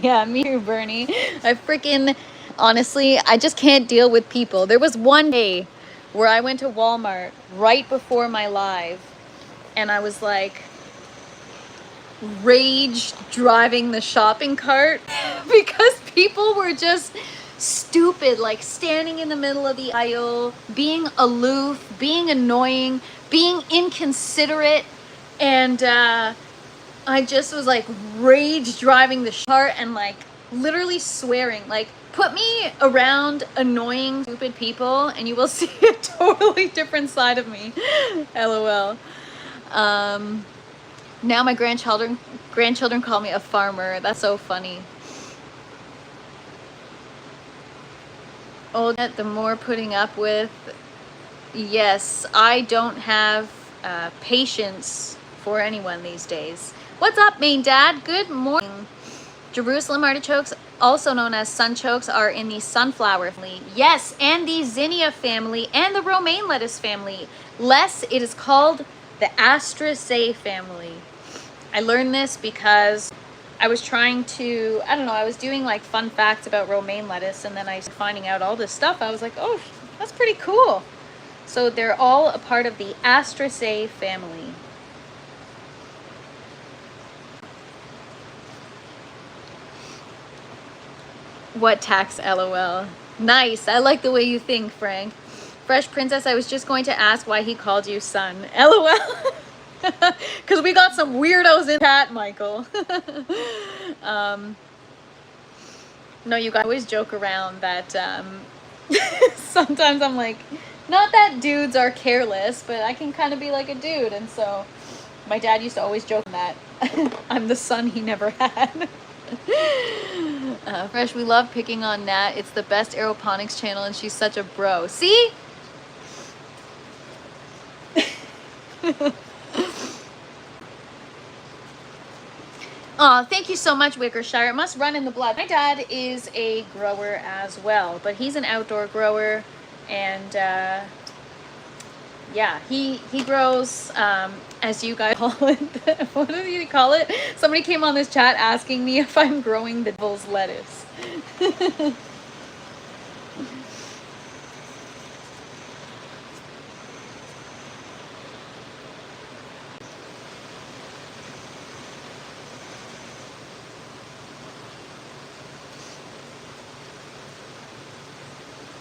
Yeah, me too, Bernie. I freaking, honestly, I just can't deal with people. There was one day where I went to Walmart right before my live, and I was like rage driving the shopping cart because people were just stupid, like standing in the middle of the aisle, being aloof, being annoying, being inconsiderate. And I just was like rage driving the cart and like literally swearing, like, put me around annoying, stupid people and you will see a totally different side of me. LOL. Now my grandchildren call me a farmer. That's so funny. Older, the more putting up with. Yes, I don't have patience for anyone these days. What's up, main dad? Good morning. Jerusalem artichokes, also known as sunchokes, are in the sunflower family. Yes, and the zinnia family and the romaine lettuce family. Less, it is called the Astraceae family. I learned this because I was trying to, I don't know, I was doing like fun facts about romaine lettuce, and then I was finding out all this stuff. I was like, oh, that's pretty cool. So they're all a part of the Astraceae family. What tax, LOL. Nice. I like the way you think, Frank. Fresh Princess, I was just going to ask why he called you son. LOL. Because we got some weirdos in chat, Michael. No, you guys always joke around that sometimes I'm like, not that dudes are careless, but I can kind of be like a dude. And so my dad used to always joke that I'm the son he never had. Fresh, we love picking on Nat. It's the best aeroponics channel and she's such a bro. See? Aw, thank you so much, Wickershire. It must run in the blood. My dad is a grower as well, but he's an outdoor grower, and yeah, he grows, as you guys call it. What do you call it? Somebody came on this chat asking me if I'm growing the devil's lettuce.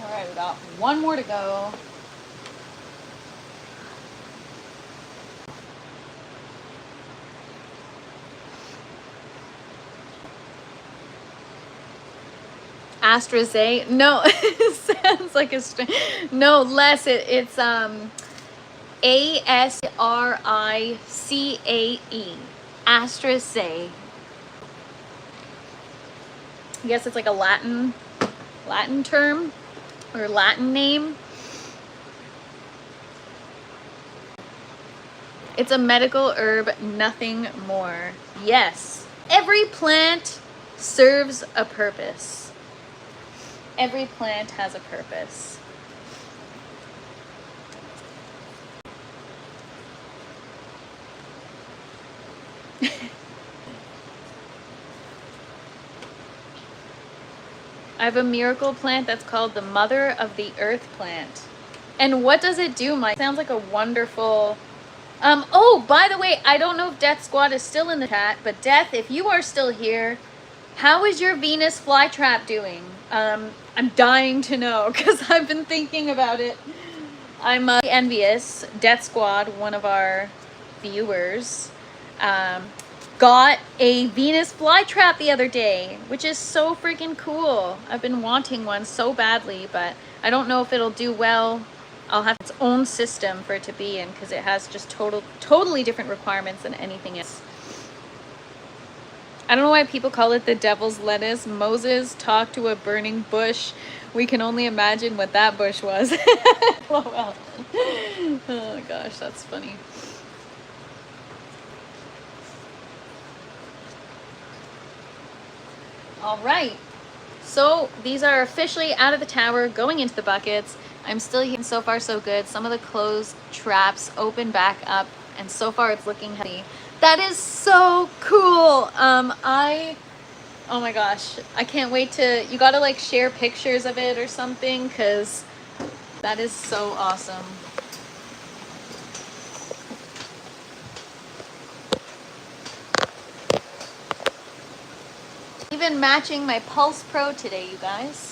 All right, we got one more to go. AstraZeneca. No, it sounds like a no, less. It's ASRICAE. AstraZeneca. I guess it's like a Latin term or Latin name. It's a medical herb, nothing more. Yes. Every plant serves a purpose. Every plant has a purpose. I have a miracle plant that's called the Mother of the Earth plant. And what does it do, Mike? Sounds like a wonderful... oh, by the way, I don't know if Death Squad is still in the chat, but Death, if you are still here, how is your Venus flytrap doing? I'm dying to know because I've been thinking about it. I'm envious. Death Squad, one of our viewers, got a Venus flytrap the other day, which is so freaking cool. I've been wanting one so badly, but I don't know if it'll do well. I'll have its own system for it to be in because it has just totally different requirements than anything else. I don't know why people call it the devil's lettuce. Moses talked to a burning bush. We can only imagine what that bush was. LOL. Oh gosh, that's funny. All right. So these are officially out of the tower, going into the buckets. I'm still here. So far so good. Some of the closed traps open back up, and so far it's looking heavy. That is so cool. Oh my gosh, I can't wait to, you gotta like share pictures of it or something, because that is so awesome. Even matching my Pulse Pro today, you guys.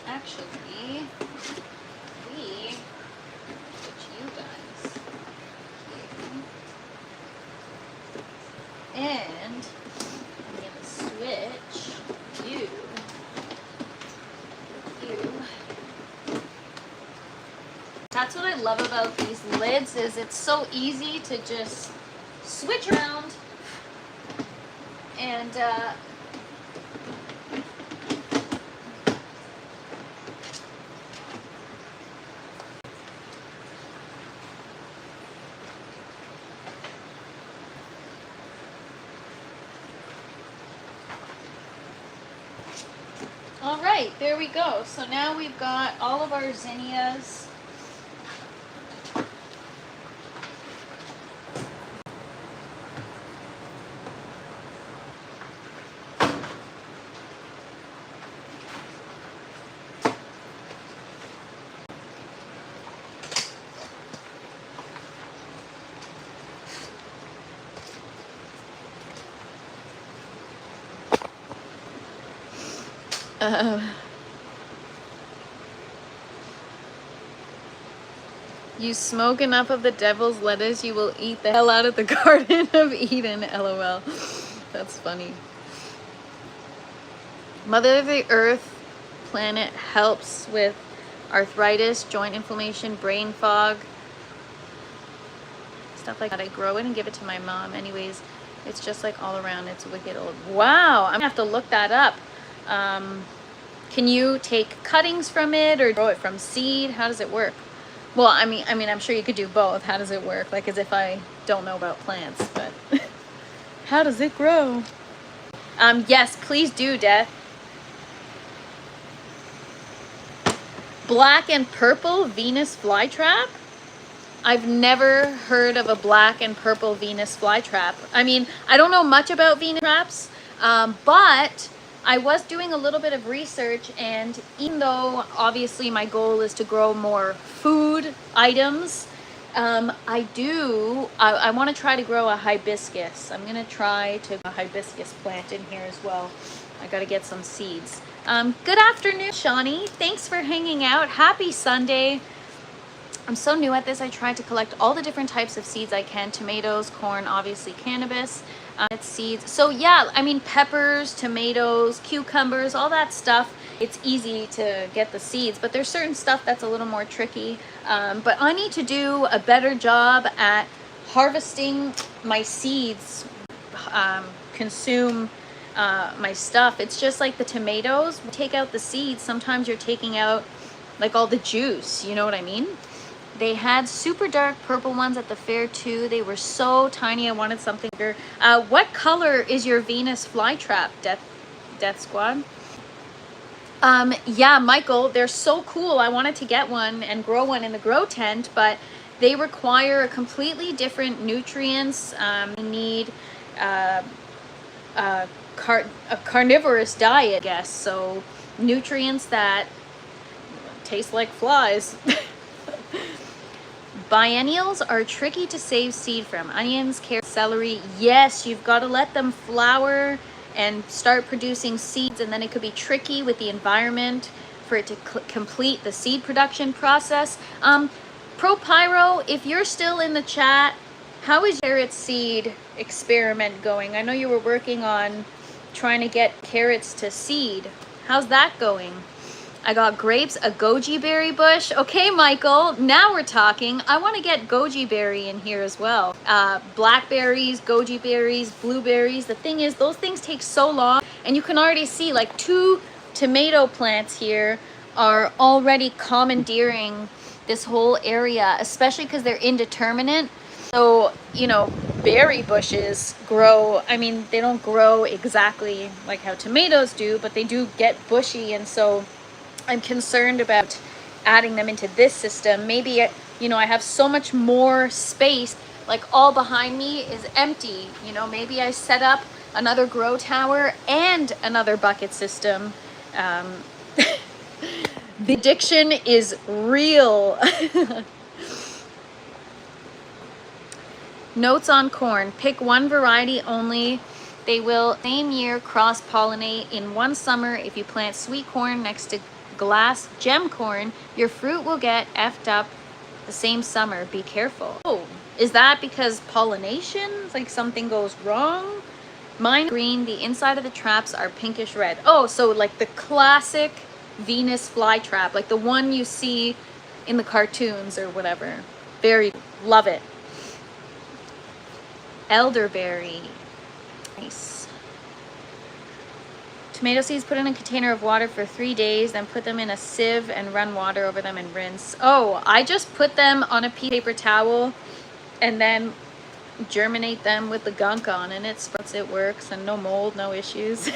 Actually, we switch you guys here. And I'm gonna switch you. That's what I love about these lids, is it's so easy to just switch around and all right, there we go. So now we've got all of our zinnias. You smoke enough of the devil's lettuce, you will eat the hell out of the Garden of Eden, LOL. That's funny. Mother of the Earth planet helps with arthritis, joint inflammation, brain fog, stuff like that. I grow it and give it to my mom. Anyways, it's just like all around, it's wicked old. Wow, I'm gonna have to look that up. Can you take cuttings from it or grow it from seed? How does it work? Well, I mean, I'm sure you could do both. How does it work? Like, as if I don't know about plants, but how does it grow? Yes, please do, Death. Black and purple Venus flytrap? I've never heard of a black and purple Venus flytrap. I mean, I don't know much about Venus traps, but I was doing a little bit of research, and even though obviously my goal is to grow more food items, I want to try to grow a hibiscus. I'm going to try to a hibiscus plant in here as well. I got to get some seeds. Good afternoon, Shawnee. Thanks for hanging out. Happy Sunday. I'm so new at this. I tried to collect all the different types of seeds I can. Tomatoes, corn, obviously cannabis, it's seeds. So yeah, I mean, peppers, tomatoes, cucumbers, all that stuff. It's easy to get the seeds, but there's certain stuff that's a little more tricky. But I need to do a better job at harvesting my seeds, consume my stuff. It's just like the tomatoes. Take out the seeds. Sometimes you're taking out like all the juice. You know what I mean? They had super dark purple ones at the fair too. They were so tiny. I wanted something bigger. What color is your Venus flytrap, Death Squad? Yeah, Michael, they're so cool. I wanted to get one and grow one in the grow tent, but they require a completely different nutrients. You need a carnivorous diet, I guess. So nutrients that taste like flies. Biennials are tricky to save seed from. Onions, carrots, celery. Yes, you've got to let them flower and start producing seeds, and then it could be tricky with the environment for it to complete the seed production process. ProPyro, if you're still in the chat, how is your carrot seed experiment going? I know you were working on trying to get carrots to seed. How's that going? I got grapes, a goji berry bush. Okay, Michael, now we're talking. I want to get goji berry in here as well. Blackberries, goji berries, blueberries. The thing is, those things take so long, and you can already see like 2 tomato plants here are already commandeering this whole area, especially because they're indeterminate. So, you know, berry bushes grow, I mean, they don't grow exactly like how tomatoes do, but they do get bushy, and so I'm concerned about adding them into this system. Maybe, you know, I have so much more space, like all behind me is empty. You know, maybe I set up another grow tower and another bucket system. The addiction is real. Notes on corn. Pick one variety only. They will same year cross-pollinate in one summer. If you plant sweet corn next to glass gem corn, your fruit will get effed up the same summer. Be careful. Oh, is that because pollination? Like something goes wrong? Mine green, the inside of the traps are pinkish red. Oh, so like the classic Venus flytrap, like the one you see in the cartoons or whatever. Very, love it. Elderberry. Nice. Tomato seeds, put in a container of water for 3 days, then put them in a sieve and run water over them and rinse. Oh, I just put them on a piece of paper towel and then germinate them with the gunk on, and it sprouts, it works, and no mold, no issues.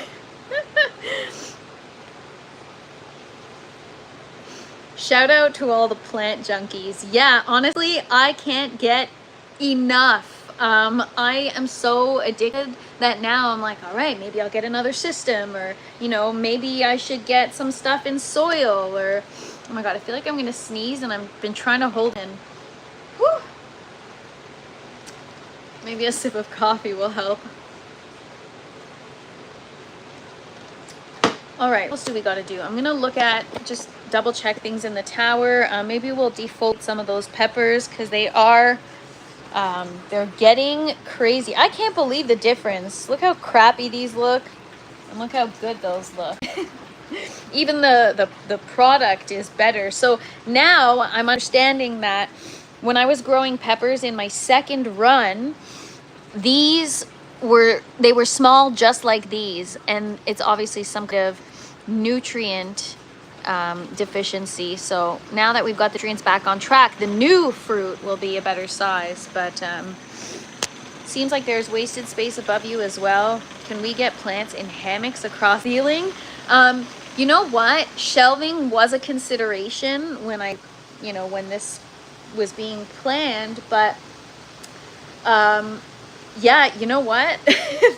Shout out to all the plant junkies. Yeah, honestly, I can't get enough. I am so addicted that now I'm like, all right, maybe I'll get another system, or, you know, maybe I should get some stuff in soil, or, oh my God, I feel like I'm going to sneeze and I've been trying to hold in. Whew. Maybe a sip of coffee will help. All right, what else do we got to do? I'm going to look at, just double check things in the tower. Maybe we'll default some of those peppers because they are... they're getting crazy. I can't believe the difference. Look how crappy these look, and look how good those look. Even the product is better. So now I'm understanding that when I was growing peppers in my second run, they were small just like these, and it's obviously some kind of nutrient deficiency. So now that we've got the nutrients back on track, the new fruit will be a better size. But seems like there's wasted space above you as well. Can we get plants in hammocks across the ceiling? You know what? Shelving was a consideration when when this was being planned, but yeah, you know what?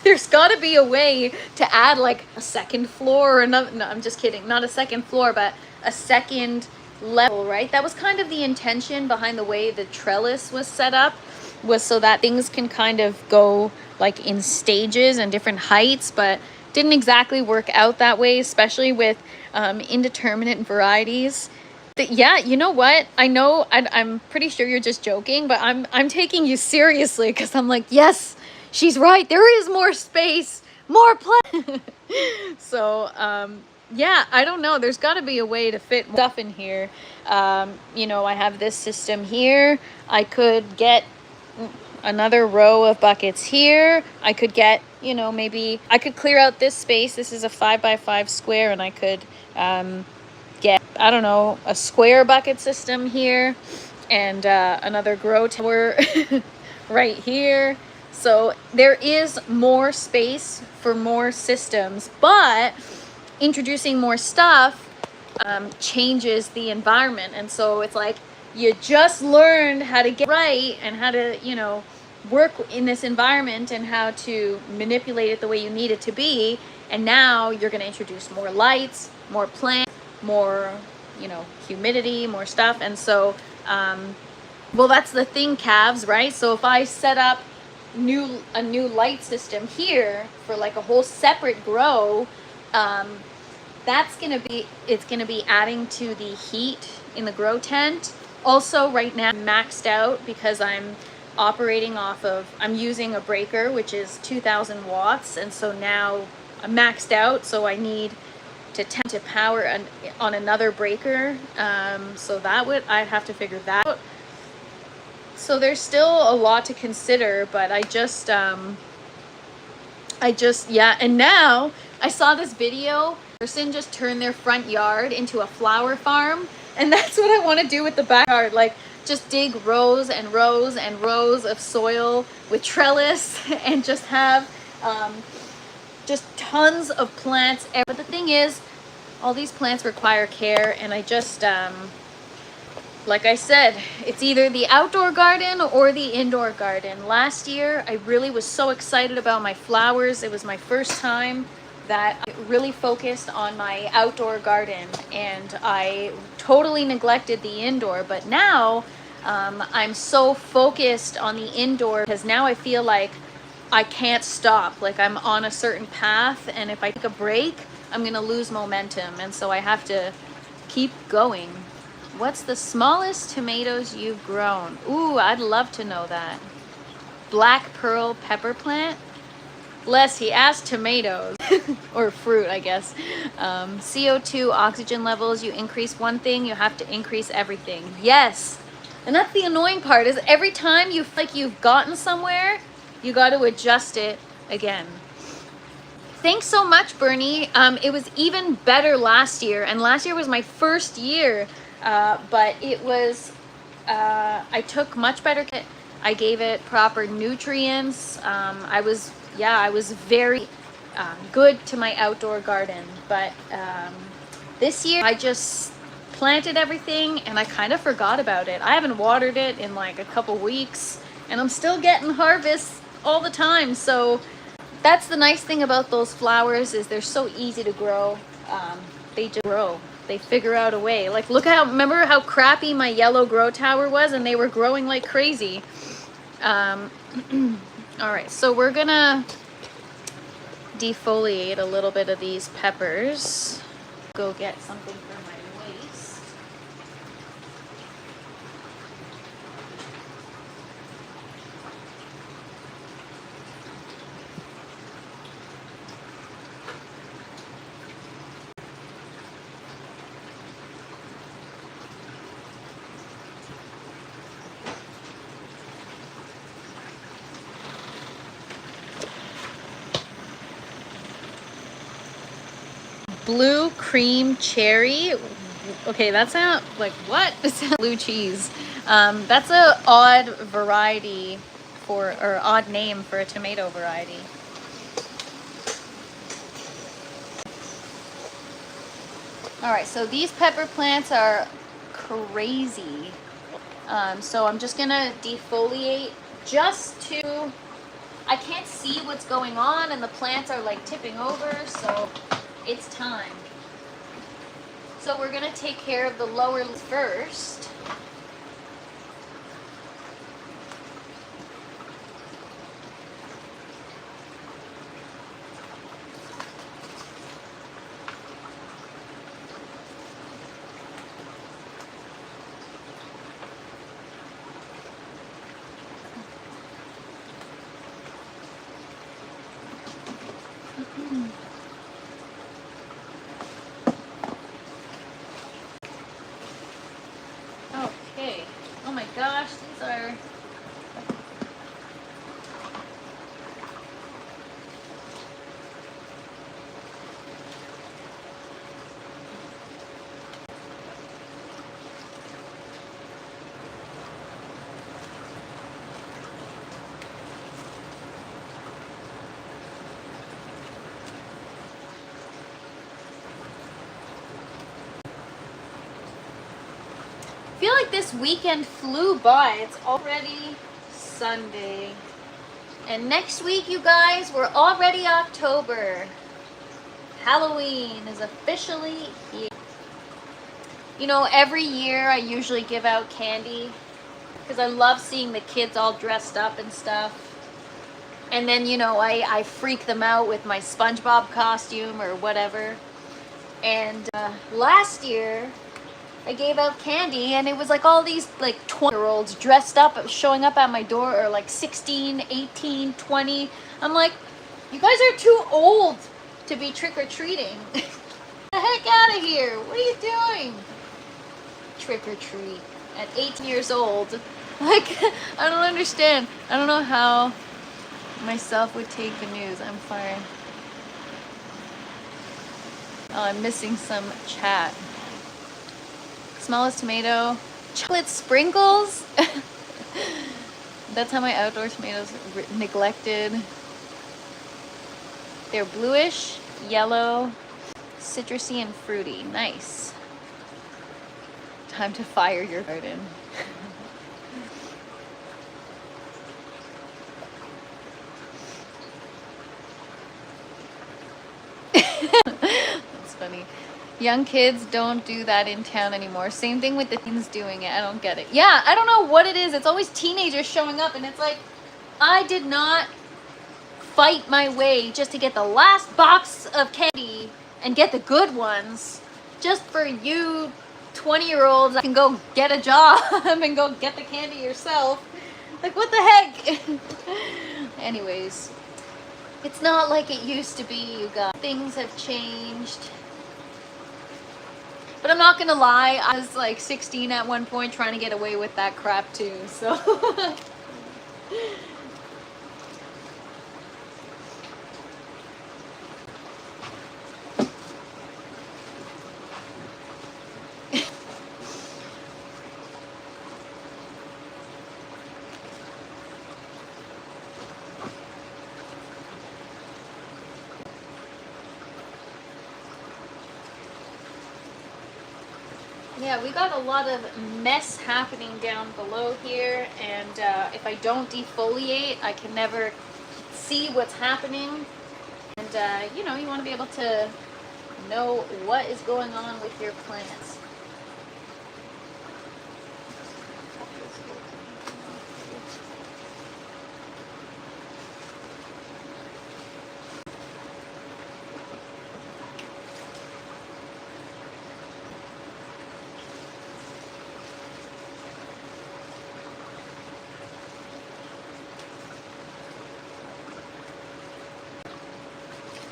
There's got to be a way to add like a second floor or another. No, I'm just kidding. Not a second floor, but a second level, right? That was kind of the intention behind the way the trellis was set up, was so that things can kind of go like in stages and different heights, but didn't exactly work out that way, especially with indeterminate varieties. Yeah, you know what? I know I'm pretty sure you're just joking, but I'm taking you seriously because I'm like, yes, she's right. There is more space, more play. So, yeah, I don't know. There's got to be a way to fit more stuff in here. You know, I have this system here. I could get another row of buckets here. I could get, you know, maybe I could clear out this space. This is a 5x5 square, and I could get, I don't know, a square bucket system here and another grow tower right here. So there is more space for more systems, but introducing more stuff changes the environment. And so it's like you just learned how to get right and how to, you know, work in this environment and how to manipulate it the way you need it to be. And now you're going to introduce more lights, more plants, more, you know, humidity, more stuff. And so, well, that's the thing, calves, right? So if I set up a new light system here for like a whole separate grow, it's gonna be adding to the heat in the grow tent. Also, right now I'm maxed out because I'm operating off of, I'm using a breaker which is 2,000 watts, and so now I'm maxed out, so I need to power on another breaker. So I'd have to figure that out. So there's still a lot to consider, but yeah. And now I saw this video. Person just turned their front yard into a flower farm, and that's what I want to do with the backyard. Like, just dig rows and rows and rows of soil with trellis and just have just tons of plants. But the thing is, all these plants require care, and I just like I said, it's either the outdoor garden or the indoor garden. Last year, I really was so excited about my flowers. It was my first time that I really focused on my outdoor garden, and I totally neglected the indoor. But now I'm so focused on the indoor because now I feel like I can't stop. Like, I'm on a certain path, and if I take a break, I'm gonna lose momentum, and so I have to keep going. What's the smallest tomatoes you've grown? Ooh, I'd love to know that. Black pearl pepper plant? Bless, he asked tomatoes. Or fruit, I guess. CO2, oxygen levels, you increase one thing, you have to increase everything. Yes! And that's the annoying part, is every time you feel like you've gotten somewhere, you got to adjust it again. Thanks so much, Bernie. It was even better last year, and last year was my first year. But it was, I took much better care. I gave it proper nutrients. I was very good to my outdoor garden. But this year I just planted everything and I kind of forgot about it. I haven't watered it in like a couple weeks, and I'm still getting harvests all the time. So that's the nice thing about those flowers, is they're so easy to grow. They just grow. They figure out a way. Like, remember how crappy my yellow grow tower was, and they were growing like crazy. All right, so we're gonna defoliate a little bit of these peppers. Go get something for my waste. Blue cream cherry. Okay, that sounds like what? Blue cheese. That's a odd variety or odd name for a tomato variety. All right, so these pepper plants are crazy. So I'm just gonna defoliate just to, I can't see what's going on, and the plants are like tipping over, so it's time. So we're gonna take care of the lower leaves first. this weekend flew by. It's already Sunday. And next week, you guys, we're already October. Halloween is officially here. You know, every year I usually give out candy because I love seeing the kids all dressed up and stuff. And then, you know, I freak them out with my SpongeBob costume or whatever. And last year, I gave out candy, and it was like all these like 20-year-olds dressed up, showing up at my door, or like 16, 18, 20. I'm like, you guys are too old to be trick-or-treating. Get the heck out of here. What are you doing? Trick-or-treat at 18 years old. Like, I don't understand. I don't know how myself would take the news. I'm fine. Oh, I'm missing some chat. Smallest tomato. Chocolate sprinkles? That's how my outdoor tomatoes are neglected. They're bluish, yellow, citrusy, and fruity. Nice. Time to fire your garden. That's funny. Young kids don't do that in town anymore. Same thing with the teens doing it. I don't get it. Yeah, I don't know what it is. It's always teenagers showing up, and it's like, I did not fight my way just to get the last box of candy and get the good ones just for you 20-year-olds that can go get a job and go get the candy yourself. Like, what the heck? Anyways, it's not like it used to be, you guys. Things have changed. But I'm not gonna lie, I was like 16 at one point trying to get away with that crap too, so. Yeah, we got a lot of mess happening down below here, and if I don't defoliate, I can never see what's happening. And you know, you want to be able to know what is going on with your plants.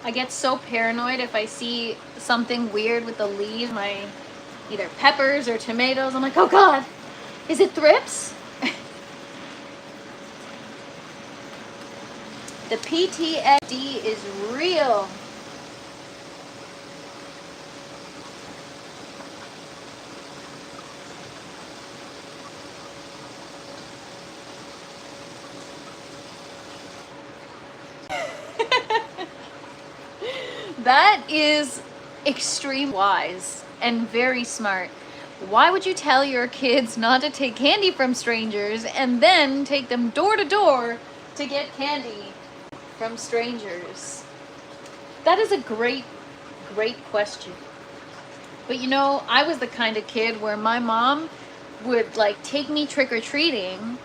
I get so paranoid if I see something weird with the leaves, my either peppers or tomatoes. I'm like, oh God, is it thrips? The PTSD is real. That is extreme wise and very smart. Why would you tell your kids not to take candy from strangers and then take them door to door to get candy from strangers? That is a great question. But you know, I was the kind of kid where my mom would like take me trick-or-treating,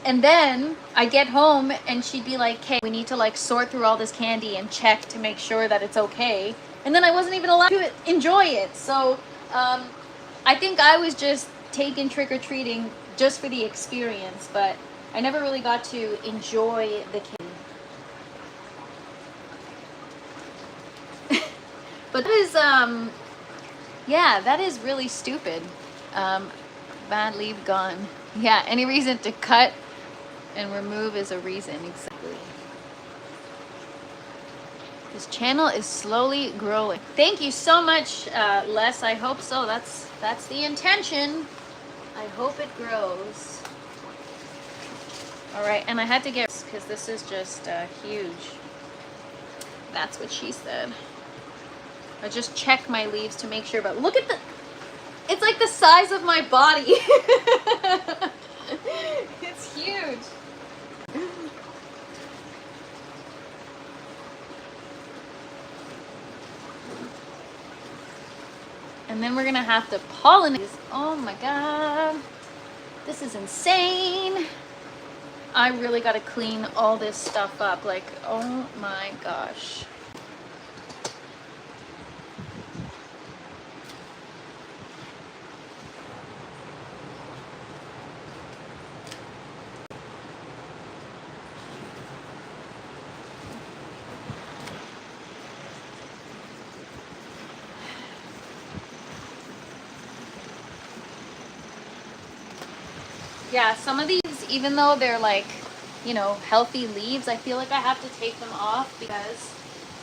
and then I get home and she'd be like, hey, we need to like sort through all this candy and check to make sure that it's okay. And then I wasn't even allowed to enjoy it. So I think I was just taking trick-or-treating just for the experience, but I never really got to enjoy the candy. But that is, yeah, that is really stupid. Bad leaf gone. Yeah, any reason to cut and remove is a reason, exactly. This channel is slowly growing. Thank you so much, Les. I hope so. That's the intention. I hope it grows. All right, and I had to get, because this is just huge. That's what she said. I just check my leaves to make sure, but look at the, It's like the size of my body. It's huge. And then we're gonna have to pollinate. Oh my god. This is insane. I really gotta clean all this stuff up. Like, oh my gosh. Yeah, some of these, even though they're like, you know, healthy leaves, I feel like I have to take them off because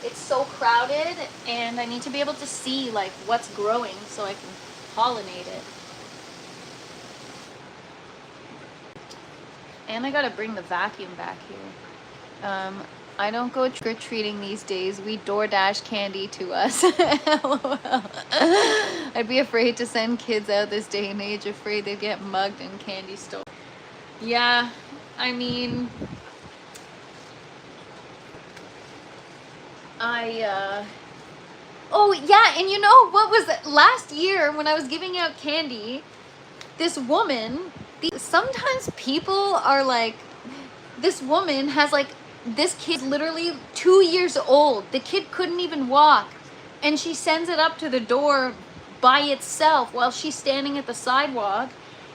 it's so crowded and I need to be able to see like what's growing so I can pollinate it. And I gotta bring the vacuum back here. I don't go trick-or-treating these days. We DoorDash candy to us. LOL. I'd be afraid to send kids out this day and age, afraid they'd get mugged and candy stolen. Yeah, I mean, oh yeah, and you know what was it? Last year when I was giving out candy, this woman, sometimes people are like, this woman has like, this kid's literally 2 years old. The kid couldn't even walk. And she sends it up to the door by itself while she's standing at the sidewalk.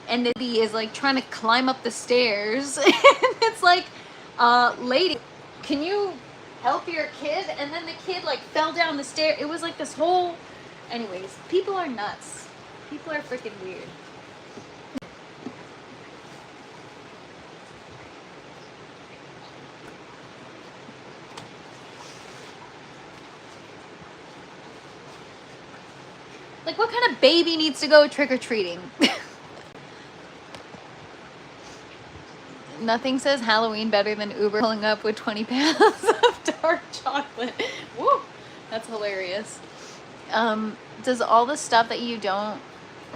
And the baby is like trying to climb up the stairs. And it's like, lady, can you help your kid? And then the kid like fell down the stair. It was like this whole, anyways, people are nuts. People are freaking weird. Like, what kind of baby needs to go trick-or-treating? Nothing says Halloween better than Uber pulling up with 20 pounds of dark chocolate. Woo! That's hilarious. Does all the stuff that you don't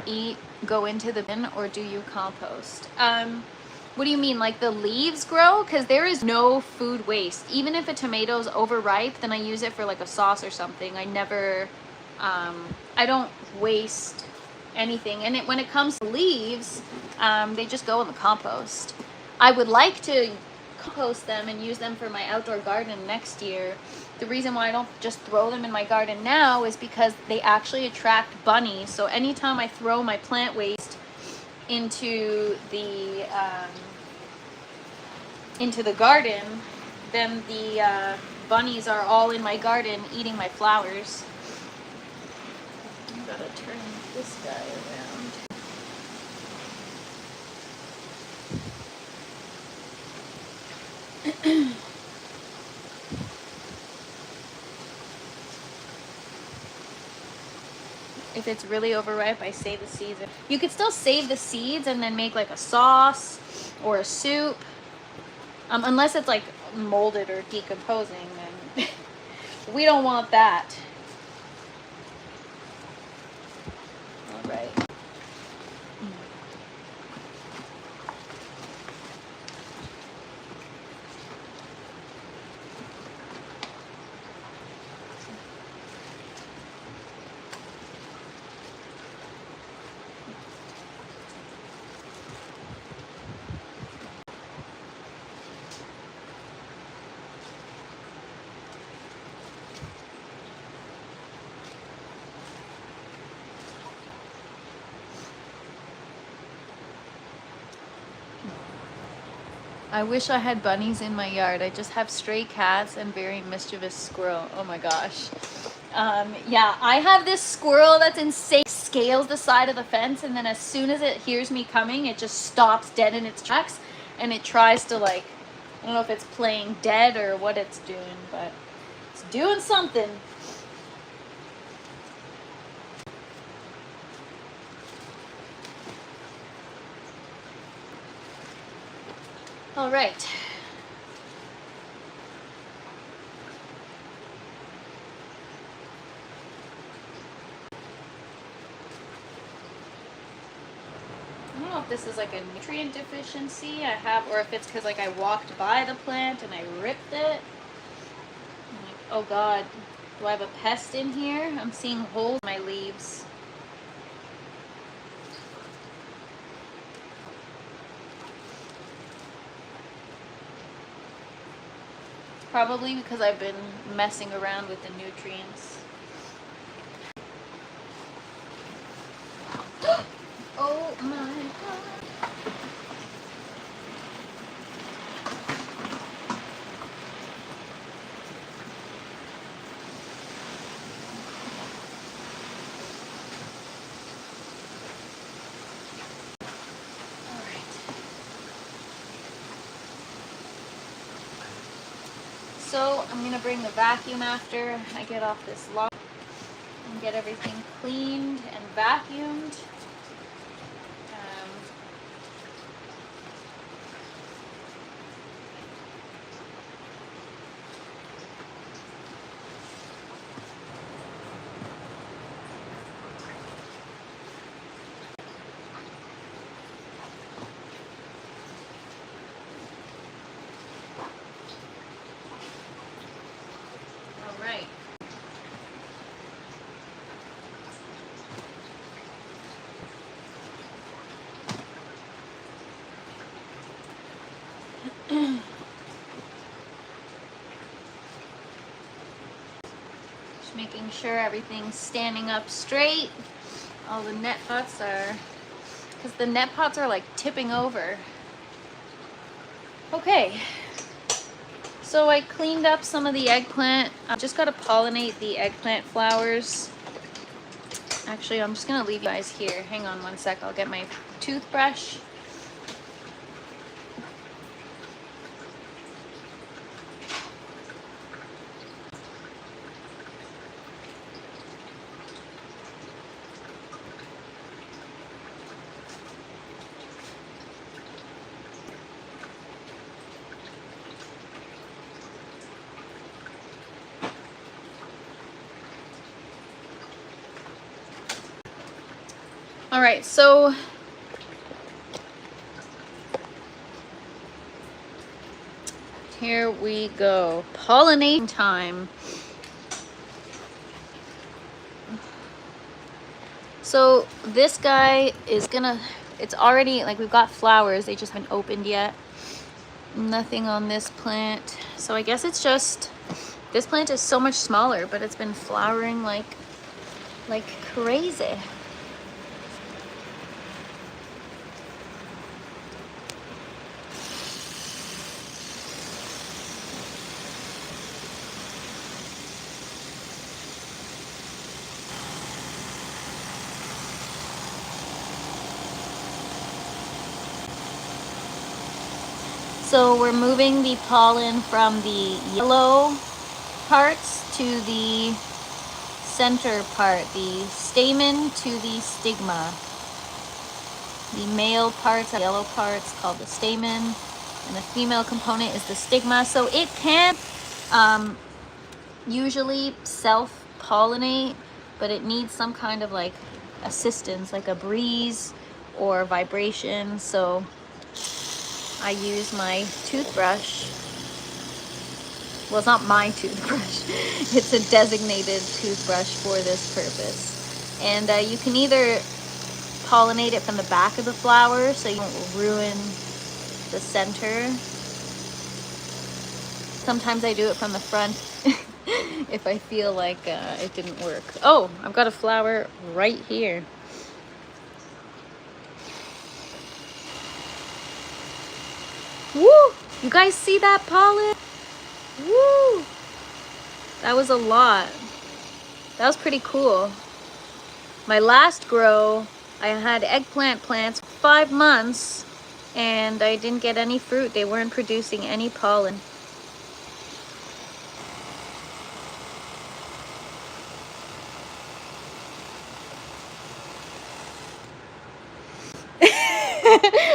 eat go into the bin, or do you compost? What do you mean, like the leaves grow? Because there is no food waste. Even if a tomato's overripe, then I use it for like a sauce or something. I never... I don't waste anything. And when it comes to leaves, they just go in the compost. I would like to compost them and use them for my outdoor garden next year. The reason why I don't just throw them in my garden now is because they actually attract bunnies. So anytime I throw my plant waste into the garden, then the bunnies are all in my garden eating my flowers. Gotta turn this guy around. If it's really overripe, I save the seeds. You could still save the seeds and then make like a sauce or a soup. Unless it's like molded or decomposing, then we don't want that. Right. I wish I had bunnies in my yard. I just have stray cats and very mischievous squirrel. Oh my gosh. Yeah, I have this squirrel that's insane. Scales the side of the fence, and then as soon as it hears me coming, it just stops dead in its tracks, and it tries to, like, I don't know if it's playing dead or what it's doing, but it's doing something. All right. if this is like a nutrient deficiency I have, or if it's because like I walked by the plant and I ripped it. I'm like, oh God, do I have a pest in here? I'm seeing holes in my leaves. Probably because I've been messing around with the nutrients. Oh my God. So I'm gonna bring the vacuum after I get off this log and get everything cleaned and vacuumed. All right. Just making sure everything's standing up straight. All the net pots are, because the net pots are like tipping over. Okay, so I cleaned up some of the eggplant. I just got to pollinate the eggplant flowers. Actually, I'm just gonna leave you guys here. Hang on one sec, I'll get my toothbrush. All right, so here we go. Pollination time. So this guy is gonna, it's already, like we've got flowers, they just haven't opened yet. Nothing on this plant. So I guess it's just, this plant is so much smaller, but it's been flowering like crazy. So we're moving the pollen from the yellow parts to the center part, the stamen to the stigma. The male parts, the yellow parts, called the stamen, and the female component is the stigma. So it can usually self-pollinate, but it needs some kind of like assistance, like a breeze or vibration. So I use my toothbrush. Well, it's not my toothbrush. It's a designated toothbrush for this purpose. And you can either pollinate it from the back of the flower so you won't ruin the center. Sometimes I do it from the front if I feel like it didn't work. Oh, I've got a flower right here. Woo! You guys see that pollen? Woo! That was a lot. That was pretty cool. My last grow, I had eggplant plants for 5 months and I didn't get any fruit. They weren't producing any pollen.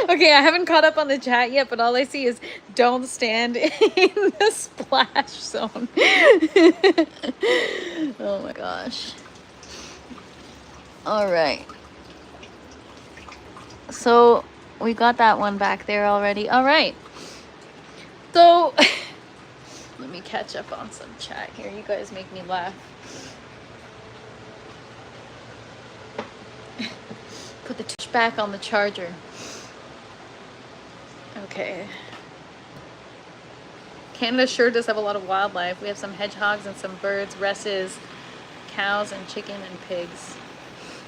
Okay, I haven't caught up on the chat yet, but all I see is don't stand in the splash zone. Oh my gosh. All right. So we got that one back there already. All right. So let me catch up on some chat here. You guys make me laugh. Put the touch back on the charger. Okay. Canada sure does have a lot of wildlife. We have some hedgehogs and some birds, wresses, cows and chicken and pigs.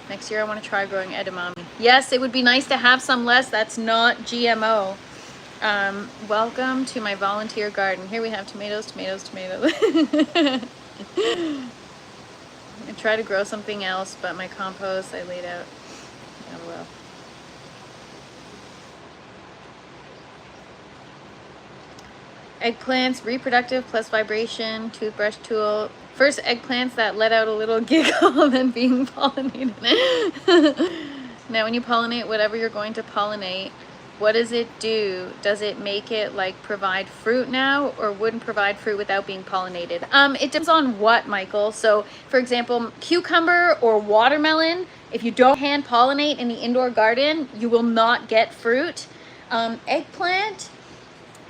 Next year I want to try growing edamame. Yes, it would be nice to have some less. That's not GMO. Welcome to my volunteer garden. Here we have tomatoes, tomatoes, tomatoes. I try to grow something else, but my compost I laid out. Oh well. Eggplants, reproductive plus vibration, toothbrush tool. First eggplants that let out a little giggle, then being pollinated. Now when you pollinate whatever you're going to pollinate, what does it do? Does it make it like provide fruit now, or wouldn't provide fruit without being pollinated? It depends on what, Michael. So for example, cucumber or watermelon, if you don't hand pollinate in the indoor garden, you will not get fruit. Eggplant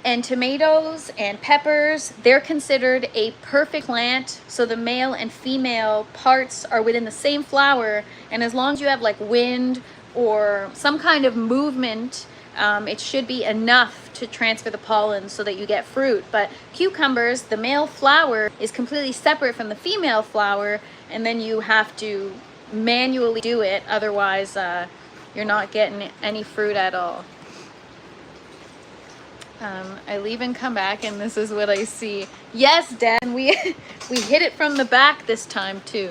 and tomatoes and peppers, they're considered a perfect plant. So the male and female parts are within the same flower, and as long as you have like wind or some kind of movement, it should be enough to transfer the pollen so that you get fruit. But cucumbers, the male flower is completely separate from the female flower, and then you have to manually do it, otherwise you're not getting any fruit at all. I leave and come back and this is what I see. Yes, Dan, we hit it from the back this time too.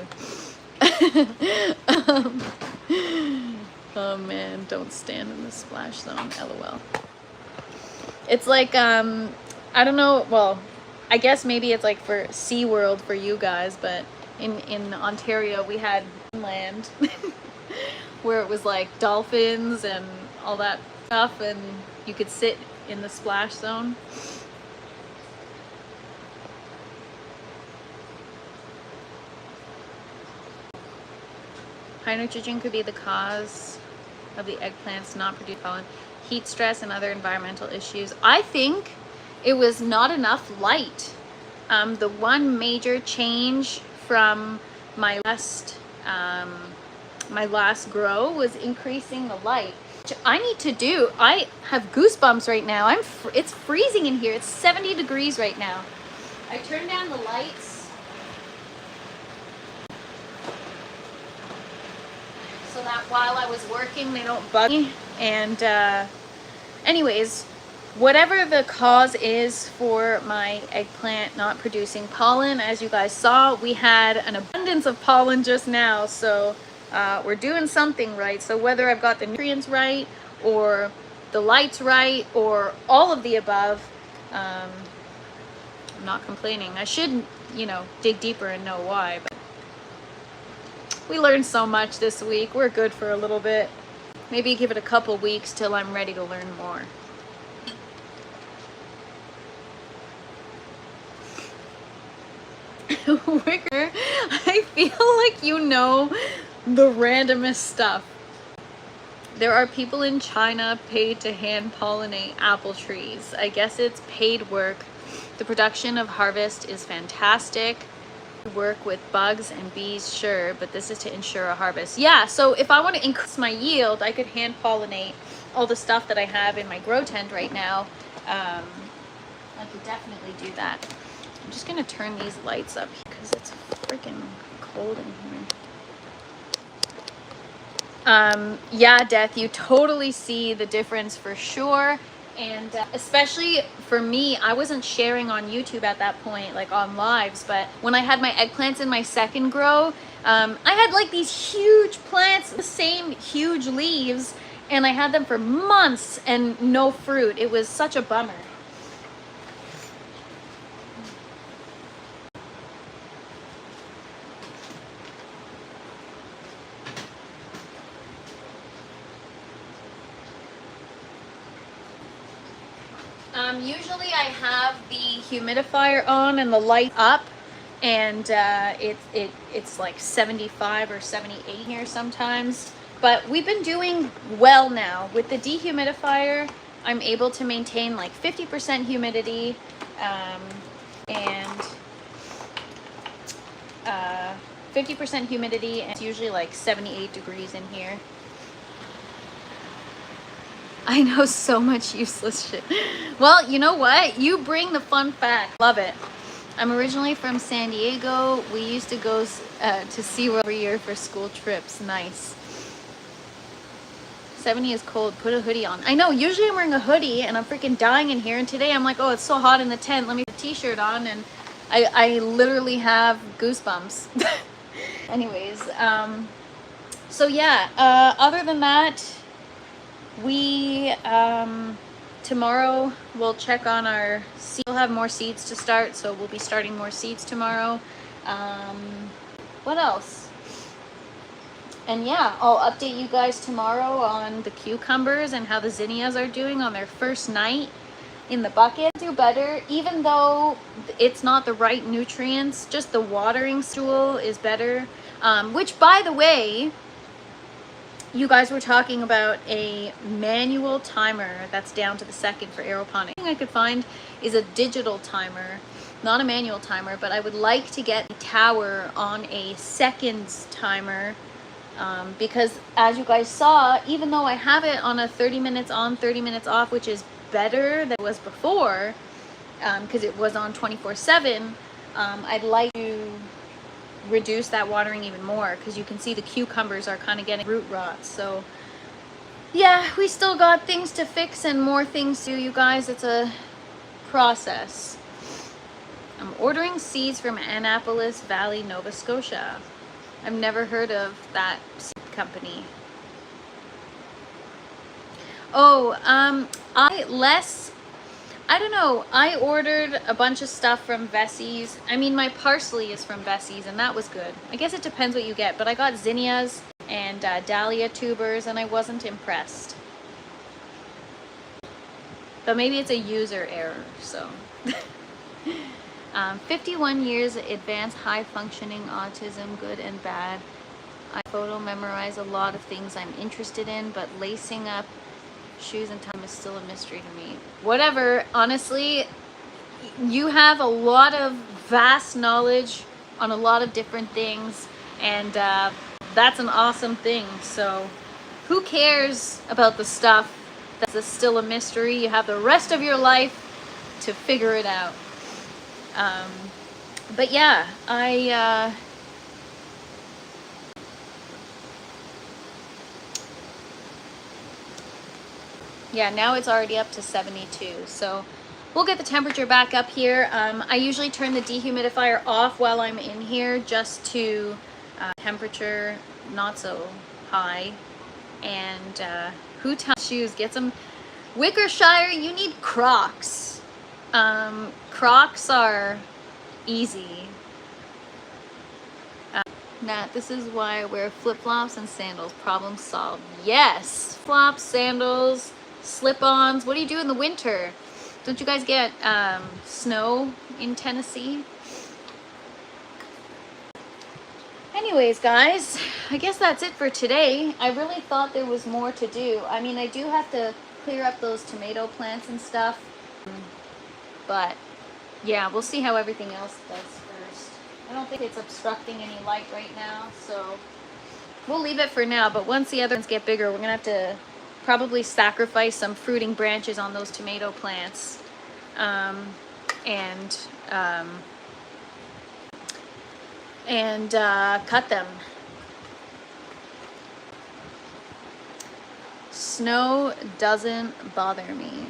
Oh man, don't stand in the splash zone, LOL. It's like, I don't know, well, I guess maybe it's like for SeaWorld for you guys, but in Ontario we had land where it was like dolphins and all that stuff, and you could sit in the splash zone. High nitrogen could be the cause of the eggplants not producing pollen. Heat stress and other environmental issues. I think it was not enough light. The one major change from my last grow was increasing the light. Which I need to do. I have goosebumps right now. It's freezing in here. It's 70 degrees right now. I turned down the lights so that while I was working they don't bug me. And anyways, whatever the cause is for my eggplant not producing pollen, as you guys saw, we had an abundance of pollen just now, so we're doing something right. So whether I've got the nutrients right or the lights right or all of the above, I'm not complaining. I should, dig deeper and know why, but we learned so much this week. We're good for a little bit. Maybe give it a couple weeks till I'm ready to learn more. Wicker, I feel like you know the randomest stuff. There are people in China paid to hand pollinate apple trees. I guess it's paid work. The production of harvest is fantastic. Work with bugs and bees, sure, but this is to ensure a harvest. Yeah, so if I want to increase my yield, I could hand pollinate all the stuff that I have in my grow tent right now. I could definitely do that. I'm just gonna turn these lights up because it's freaking cold in here. Yeah, Death, you totally see the difference for sure. And especially for me, I wasn't sharing on YouTube at that point, like on lives, but when I had my eggplants in my second grow, I had like these huge plants, the same huge leaves, and I had them for months and no fruit. It was such a bummer. Usually I have the humidifier on and the light up, and it's like 75 or 78 here sometimes. But we've been doing well now. With the dehumidifier, I'm able to maintain like 50% humidity and 50% humidity, and it's usually like 78 degrees in here. I know so much useless shit. Well, you know what? You bring the fun fact. Love it. I'm originally from San Diego. We used to go to SeaWorld every year for school trips. Nice. 70 is cold. Put a hoodie on. I know. Usually I'm wearing a hoodie and I'm freaking dying in here. And today I'm like, oh, it's so hot in the tent. Let me put a t-shirt on. And I literally have goosebumps. Anyways, so yeah, other than that, we tomorrow we'll check on our seed. We'll have more seeds to start, so we'll be starting more seeds tomorrow. What else? And yeah, I'll update you guys tomorrow on the cucumbers and how the zinnias are doing on their first night in the bucket. Do better, even though it's not the right nutrients, just the watering stool is better. Which, by the way, you guys were talking about a manual timer that's down to the second for aeroponics. The thing I could find is a digital timer, not a manual timer, but I would like to get a tower on a seconds timer, because as you guys saw, even though I have it on a 30 minutes on, 30 minutes off, which is better than it was before, because it was on 24/7, I'd like to reduce that watering even more, because you can see the cucumbers are kind of getting root rot. So yeah, we still got things to fix and more things to do, you guys. It's a process. I'm ordering seeds from Annapolis Valley, Nova Scotia. I've never heard of that seed company. Oh, I don't know. I ordered a bunch of stuff from Vessie's. I mean, my parsley is from Vessie's, and that was good. I guess it depends what you get, but I got zinnias and dahlia tubers, and I wasn't impressed. But maybe it's a user error, so. 51 years, advanced high-functioning autism, good and bad. I photo memorize a lot of things I'm interested in, but lacing up shoes and time is still a mystery to me. Whatever, honestly, you have a lot of vast knowledge on a lot of different things, and that's an awesome thing. So who cares about the stuff that's still a mystery? You have the rest of your life to figure it out. But yeah, yeah, now it's already up to 72, so we'll get the temperature back up here. I usually turn the dehumidifier off while I'm in here, just to temperature not so high. And who tells shoes? Get some Wickershire. You need Crocs. Crocs are easy. Nat, this is why I wear flip-flops and sandals. Problem solved. Yes, flops, sandals, slip-ons. What do you do in the winter? Don't you guys get snow in Tennessee? Anyways, guys, I guess that's it for today. I really thought there was more to do. I mean, I do have to clear up those tomato plants and stuff. But yeah, we'll see how everything else does first. I don't think it's obstructing any light right now, so we'll leave it for now. But once the other ones get bigger, we're gonna have to probably sacrifice some fruiting branches on those tomato plants, and cut them. Snow doesn't bother me.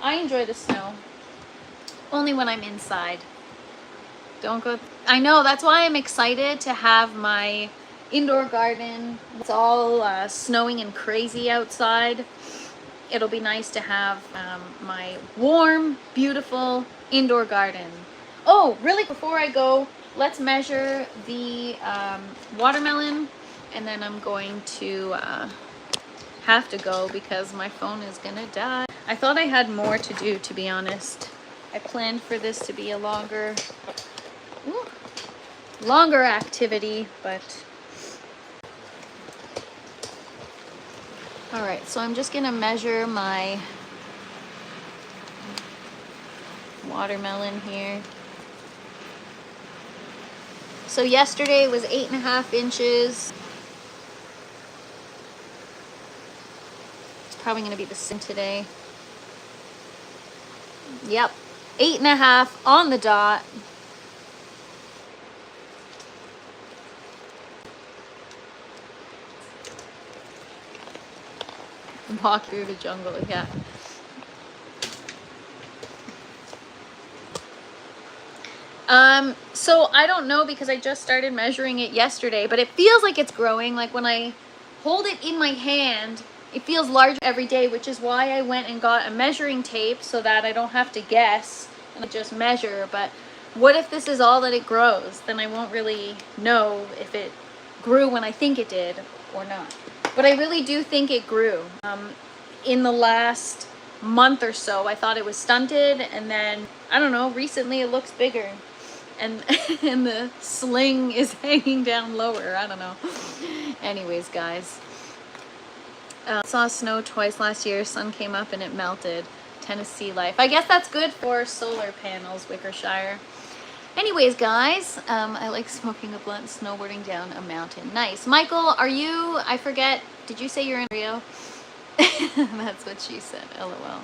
I enjoy the snow, only when I'm inside. Don't go. I know, that's why I'm excited to have my indoor garden. It's all snowing and crazy outside. It'll be nice to have my warm, beautiful indoor garden. Oh, really, before I go, let's measure the watermelon, and then I'm going to have to go because my phone is gonna die. I thought I had more to do, to be honest. I planned for this to be a longer... Ooh. longer activity, but all right, so I'm just gonna measure my watermelon here. So yesterday was 8.5 inches. It's probably gonna be the same today. Yep, 8.5 on the dot. Walk through the jungle, yeah. So I don't know because I just started measuring it yesterday, but it feels like it's growing. Like when I hold it in my hand, it feels larger every day, which is why I went and got a measuring tape so that I don't have to guess and I just measure. But what if this is all that it grows? Then I won't really know if it grew when I think it did or not. But I really do think it grew. In the last month or so, I thought it was stunted, and then, I don't know, recently it looks bigger. And, and the sling is hanging down lower. I don't know. Anyways, guys. Saw snow twice last year. Sun came up and it melted. Tennessee life. I guess that's good for solar panels, Wickershire. Anyways, guys, I like smoking a blunt, snowboarding down a mountain. Nice. Michael, are you, I forget, did you say you're in Rio? That's what she said. LOL.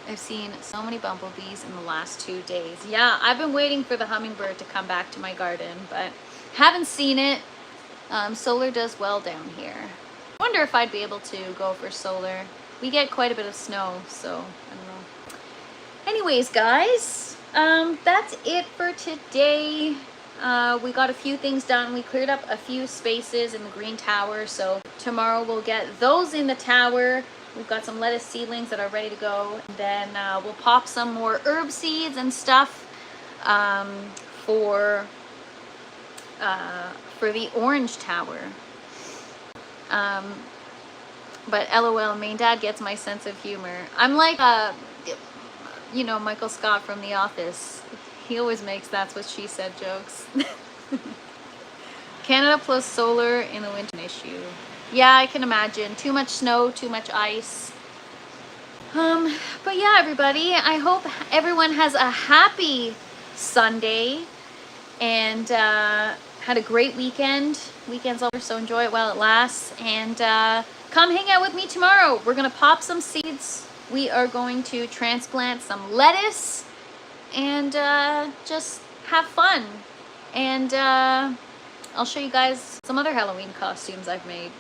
I've seen so many bumblebees in the last 2 days. Yeah, I've been waiting for the hummingbird to come back to my garden, but haven't seen it. Solar does well down here. I wonder if I'd be able to go for solar. We get quite a bit of snow, so I don't know. Anyways, guys, that's it for today. We got a few things done. We cleared up a few spaces in the green tower, so tomorrow we'll get those in the tower. We've got some lettuce seedlings that are ready to go. And then we'll pop some more herb seeds and stuff for the orange tower. But LOL, main dad gets my sense of humor. I'm like, you know, Michael Scott from The Office. He always makes that's what she said jokes. Canada plus solar in the winter issue. Yeah, I can imagine. Too much snow, too much ice. But yeah, everybody, I hope everyone has a happy Sunday and had a great weekend. Weekend's over, so enjoy it while it lasts. And come hang out with me tomorrow. We're going to pop some seeds. We are going to transplant some lettuce and just have fun. And I'll show you guys some other Halloween costumes I've made.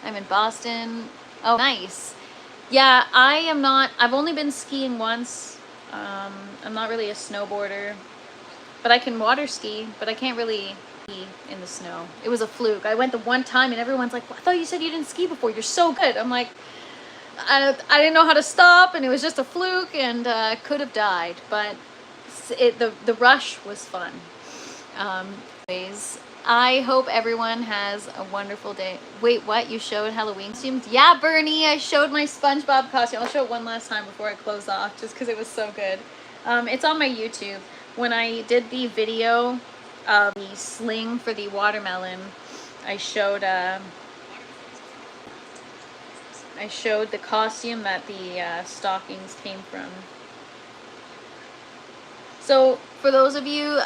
I'm in Boston. Oh, nice. Yeah, I've only been skiing once. I'm not really a snowboarder, but I can water ski, but I can't really ski in the snow. It was a fluke. I went the one time and everyone's like, well, I thought you said you didn't ski before. You're so good. I'm like, I didn't know how to stop, and it was just a fluke, and I could have died, but the rush was fun. Anyways, I hope everyone has a wonderful day. Wait, what? You showed Halloween costumes? Yeah, Bernie, I showed my SpongeBob costume. I'll show it one last time before I close off, just because it was so good. It's on my YouTube. When I did the video of the sling for the watermelon, I showed the costume that the stockings came from. So for those of you,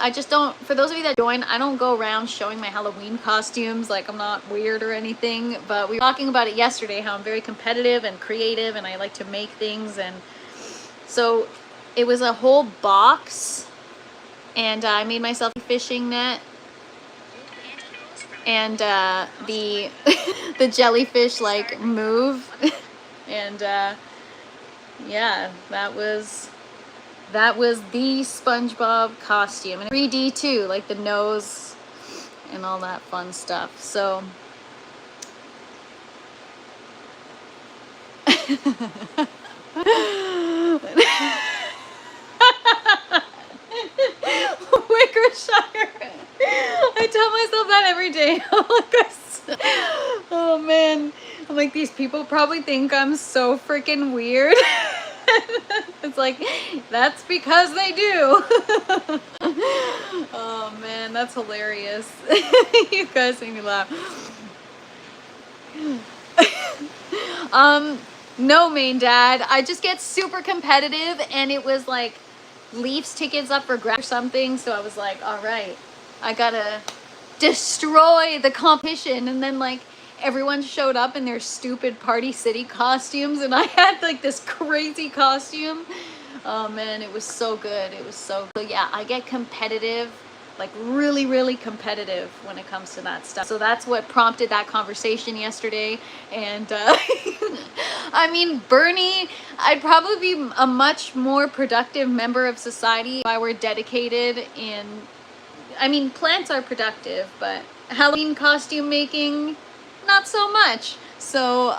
for those of you that join, I don't go around showing my Halloween costumes. Like, I'm not weird or anything, but we were talking about it yesterday, how I'm very competitive and creative and I like to make things. And so it was a whole box, and I made myself a fishing net, and the the jellyfish like move. And yeah, that was the SpongeBob costume, and 3D too, like the nose and all that fun stuff. So Wickershire. I tell myself that every day. Oh man, I'm like, these people probably think I'm so freaking weird. It's like, that's because they do. Oh man, that's hilarious. You guys make me laugh. No, main dad, I just get super competitive, and it was like Leafs tickets up for grabs or something, so I was like, all right, I gotta destroy the competition. And then like everyone showed up in their stupid Party City costumes, and I had like this crazy costume. Oh man, it was so good. It was so good. Yeah, I get competitive, like really, really competitive when it comes to that stuff. So that's what prompted that conversation yesterday. And I mean, Bernie, I'd probably be a much more productive member of society if I were dedicated in, I mean, plants are productive, but Halloween costume making, not so much. So,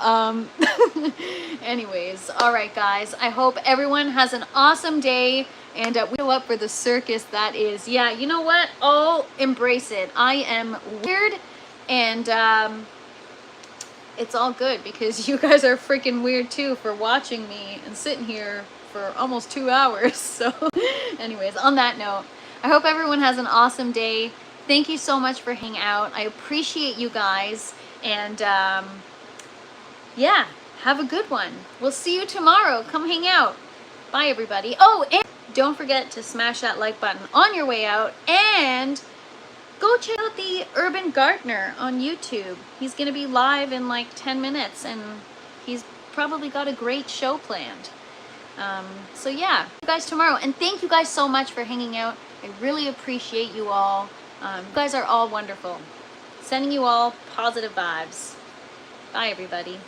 anyways, all right, guys, I hope everyone has an awesome day, and we go up for the circus that is. Yeah, you know what? I'll embrace it. I am weird, and it's all good because you guys are freaking weird too for watching me and sitting here for almost 2 hours. So, anyways, on that note, I hope everyone has an awesome day. Thank you so much for hanging out. I appreciate you guys, and yeah, have a good one. We'll see you tomorrow. Come hang out. Bye, everybody. Oh, and don't forget to smash that like button on your way out, and go check out the Urban Gardener on YouTube. He's going to be live in like 10 minutes, and he's probably got a great show planned. So yeah, see you guys tomorrow. And thank you guys so much for hanging out. I really appreciate you all. You guys are all wonderful. Sending you all positive vibes. Bye, everybody.